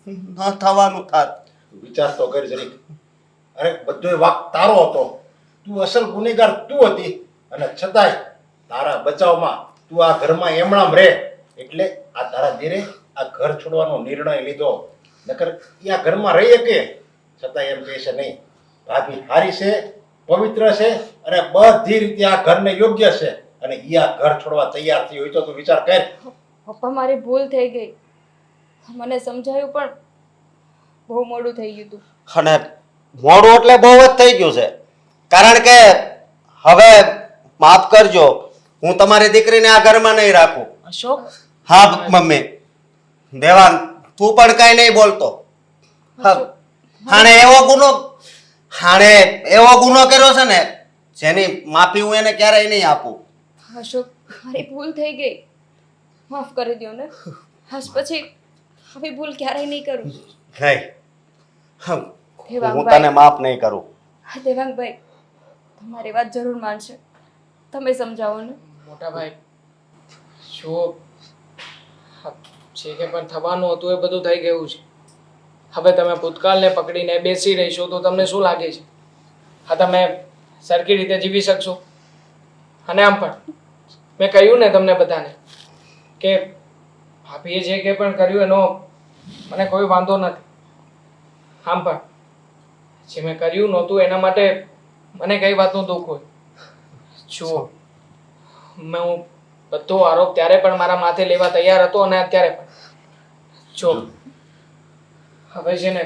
ન થવાનું થાત. વિચાર તો કર જરીક. અરે બધો વાક તારો હતો. તું અસલ ગુનેગાર તું હતી અને છતાંય તારા બચાવમાં તું આ ઘરમાં એમણામ રહે એટલે આ તારા ધીરે આ ઘર છોડવાનો નિર્ણય લીધો. નકર એ આ ઘરમાં રહી શકે. છતાં એમ કહે છે નહીં, ભાભી હારી છે, પવિત્ર છે અને બધી રીતે આ ઘરને યોગ્ય છે અને એ આ ઘર છોડવા તૈયાર થઈ હોય તો તું વિચાર કર. પપ્પા મારી ભૂલ થઈ ગઈ, મને સમજાયું પણ બહુ મોડું થઈ ગયું હતું. અને મોડું એટલે બહુ જ થઈ ગયું છે. કારણ કે હવે માફ કરજો, હું તમારી દીકરીને આ ઘરમાં નહીં રાખું. અશોક હા મમ્મી, દેવાંગ તું પણ કઈ નહીં બોલતો. હા, હાણે એવો ગુનો કર્યો છે ને જેની માફી હું એને ક્યારેય નહીં આપું. અશોક મારી ભૂલ થઈ ગઈ, માફ કરી દો ને. હસ પછી હવે ભૂલ ક્યારેય નહીં કરું. નહીં, હું દેવાંગભાઈ. તને માફ નહીં કરું. હા દેવાંગભાઈ તમારી વાત જરૂર માનશે, તમે સમજાવો ને. મોટા ભાઈ જો જે કે પણ થવાનું હતું એ બધું થઈ ગયું છે. હવે તમે ભૂતકાળને પકડીને બેસી રહીશો તો તમને શું લાગે છે? હા તમે સરખી રીતે જીવી શકશો? અને આમ પણ મેં કહ્યું ને તમને બધાને કે ભાભીએ જે કંઈ પણ કર્યું એનો મને કોઈ વાંધો નથી. આમ પણ જે મેં કર્યું નહોતું એના માટે મને કઈ વાતનું દુઃખ હોય. જુઓ હું બધો આરોપ ત્યારે પણ મારા માથે લેવા તૈયાર હતો અને અત્યારે પણ. જો હવે છે ને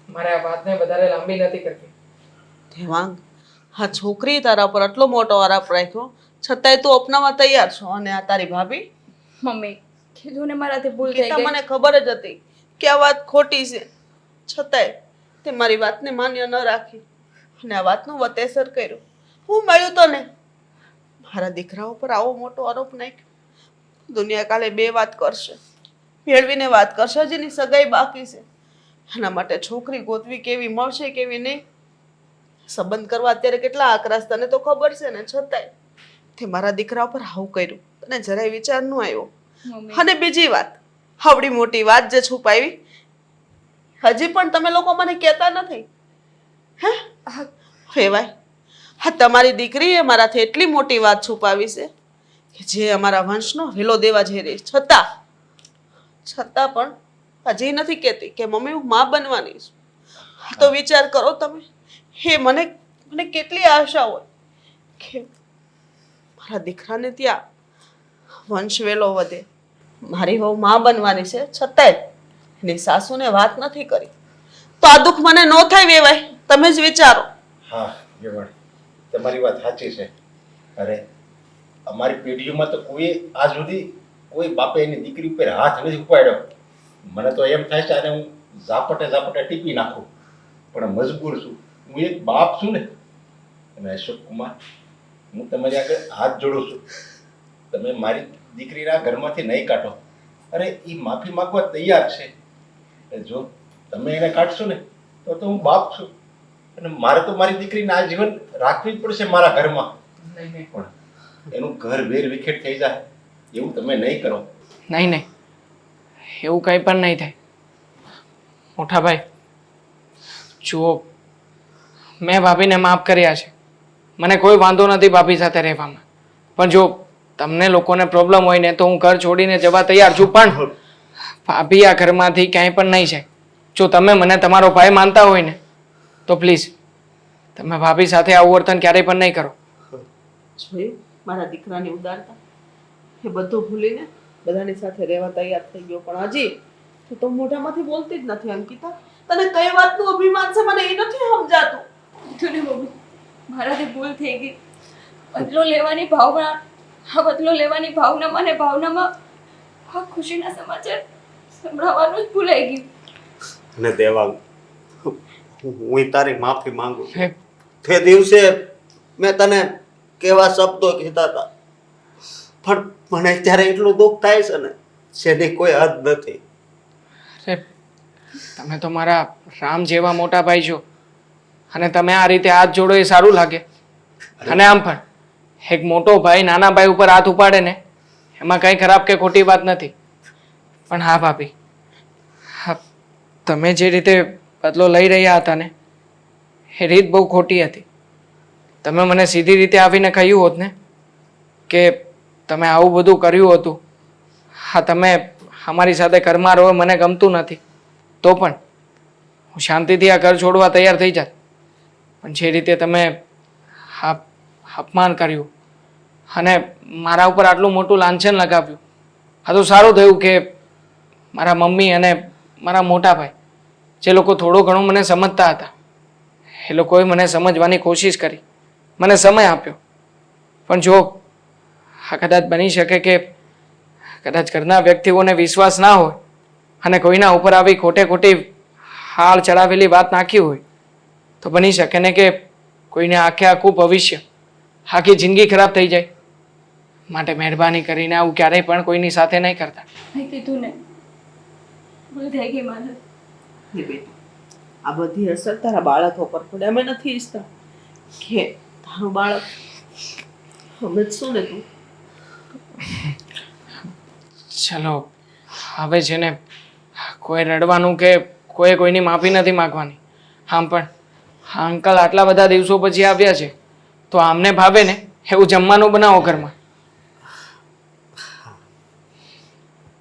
મારે આ વાતને વધારે લાંબી નથી કરવી. દેવાંગ, આ છોકરી તારા પર આટલો મોટો આરોપ રાખ્યો છતાંય તું અપનાવવા તૈયાર છો અને આ તારી ભાભી મમ્મી કીધું ને મારાથી ભૂલ થઈ ગીતા, ગઈ. મને ખબર જ હતી કે આ વાત ખોટી છે છતાંય તે મારી વાતને માન્ય ન રાખી અને આ વાતનું વતેસર કર્યું. હું મળ્યું તો ને મારા દીકરા ઉપર આવો મોટો આરોપ નાખ્યો. દુનિયા કાલે બે વાત કરશે, ભેળવીને વાત કરશે. જેની સગાઈ બાકી છે એના માટે છોકરી ગોતવી કેવી મળશે કેવી નહીં, સંબંધ કરવા અત્યારે કેટલા આકરાશ તને તો ખબર છે ને, છતાંય તે મારા દીકરા ઉપર આવું કર્યું. તને જરાય વિચાર ન આવ્યો. મમ્મી અને બીજી વાત, આવડી મોટી વાત જે છુપાવી હજી પણ તમે લોકો મને કહેતા નથી. હે હા, ફેવાય, હા તમારી દીકરીએ મારાથી એટલી મોટી વાત છુપાવી છે કે જે અમારા વંશનો હેલો દેવા જઈ રહી, છતાં પણ હજી નથી કહેતી કે મમ્મી હું માં બનવાની છું. હા તો વિચાર કરો તમે, હે મને કેટલી આશા હોય કે મારા દીકરાને ત્યાં વંશ વેલો વધે. મારી વહુ માં બનવાની છે છતાંય એની સાસુને વાત નથી કરી તો આ દુઃખ મને ન થાય વેવાય. તમે જ વિચારો. હા વેવાણ, તમારી વાત સાચી છે. અરે અમારી પેઢીઓમાં તો કોઈ આજ સુધી કોઈ બાપે એની દીકરી ઉપર હાથ નથી ઉપાડ્યો. મને તો એમ થાય છે અને હું ઝાપટે ટીપી નાખું, પણ મજબૂર છું. હું એક બાપ છું ને. અને અશોક કુમાર, હું તમારી આગળ હાથ જોડું છું. તમે મારી દીકરીના ઘરમાંથી નહીં કાઢો. અરે એ માફી માંગવા તૈયાર છે. જો તમે એને કાઢશો ને તો હું બાપ છું અને મારે તો મારી દીકરીને આ જીવન રાખવી જ પડશે મારા ઘરમાં. નહીં નહીં પણ એનું ઘર વેર વિખેર થઈ જાય એવું તમે નહીં કરો. નહીં નહીં, એવું કંઈ પણ નહીં થાય. મોટા ભાઈ જુઓ, મેં ભાભીને માફ કર્યા છે. મને કોઈ વાંધો નથી ભાભી સાથે રહેવામાં. પણ જો તમને લોકોને પ્રોબ્લેમ હોય ને તો હું ઘર છોડીને જવા તૈયાર છું. પણ ભાભી આ ઘરમાંથી ક્યાંય પણ નહીં જાય. જો તમે મને તમારો ભાઈ માનતા હોય ને તો પ્લીઝ તમે ભાભી સાથે આવું વર્તન ક્યારેય પણ નહીં કરો. જોયું મારા દીકરાની ઉદારતા, એ બધું ભૂલીને બધાની સાથે રહેવા તૈયાર થઈ ગયો. પણ હજી તું તો મોઢામાંથી બોલતી જ નથી અંકિતા. તને કઈ વાતનું અભિમાન છે મને એ નથી સમજાતું. કીધું ને મમ્મી, મારાથી ભૂલ થઈ ગઈ. બદલો લેવાની ભાવના, આ બદલો લેવાની ભાવનામાં અને ભાવનામાં આ ખુશીના સમાચાર સંભળાવવાનું જ ભૂલાઈ ગયું. અને દેવાંગ, હું તારી માફી માંગુ છું. હે, તે દિવસે મેં તને કેવા શબ્દો કીધા હતા, પણ મને અત્યારે એટલું દુઃખ થાય છે ને જેની કોઈ હદ નથી. અરે, તમે તો મારા રામ જેવા મોટા ભાઈ છો અને તમે આ રીતે હાથ જોડો એ સારું લાગે. અને આમ પણ એક મોટો ભાઈ નાના ભાઈ ઉપર હાથ ઉપાડે ને એમાં કંઈ ખરાબ કે ખોટી વાત નથી. પણ હા ભાભી, હા, તમે જે રીતે બદલો લઈ રહ્યા હતા ને એ રીત બહુ ખોટી હતી. તમે મને સીધી રીતે આવીને કહ્યું હોત ને કે તમે આવું બધું કર્યું હતું, હા તમે અમારી સાથે ઘરમાં રહો મને ગમતું નથી, તો પણ હું શાંતિથી આ ઘર છોડવા તૈયાર થઈ જાત. પણ જે રીતે તમે હા અપમાન કર્યું અને મારા ઉપર આટલું મોટું લાંછન લગાવ્યું, આ તો સારું થયું કે મારા મમ્મી અને મારા મોટા ભાઈ જે લોકો થોડું ઘણું મને સમજતા હતા એ લોકોએ મને સમજવાની કોશિશ કરી, મને સમય આપ્યો. પણ જો આ કદાચ બની શકે કે કદાચ ઘરના વ્યક્તિઓને વિશ્વાસ ના હોય અને કોઈના ઉપર આવી ખોટે ખોટી હાલ ચડાવેલી વાત નાખી હોય તો બની શકે ને કે કોઈને આખે આખું ભવિષ્ય, આખી જિંદગી ખરાબ થઈ જાય. માટે મહેરબાની કરીને આવું ક્યારેય પણ કોઈની સાથે નહીં કરતા. મેં કીધું ને, ભૂલ થઈ ગઈ મારે. હે બેટા, આ બધી અસર તારા બાળકો પર પડે. અમે નથી ઈચ્છતા કે તારું બાળક સમજશું ને તું. ચલો હવે છે ને કોઈ રડવાનું કે કોઈની માફી નથી માગવાની. આમ પણ હા અંકલ આટલા બધા દિવસો પછી આવ્યા છે તો આમને ભાવે ને એવું જમવાનું બનાવો ઘરમાં.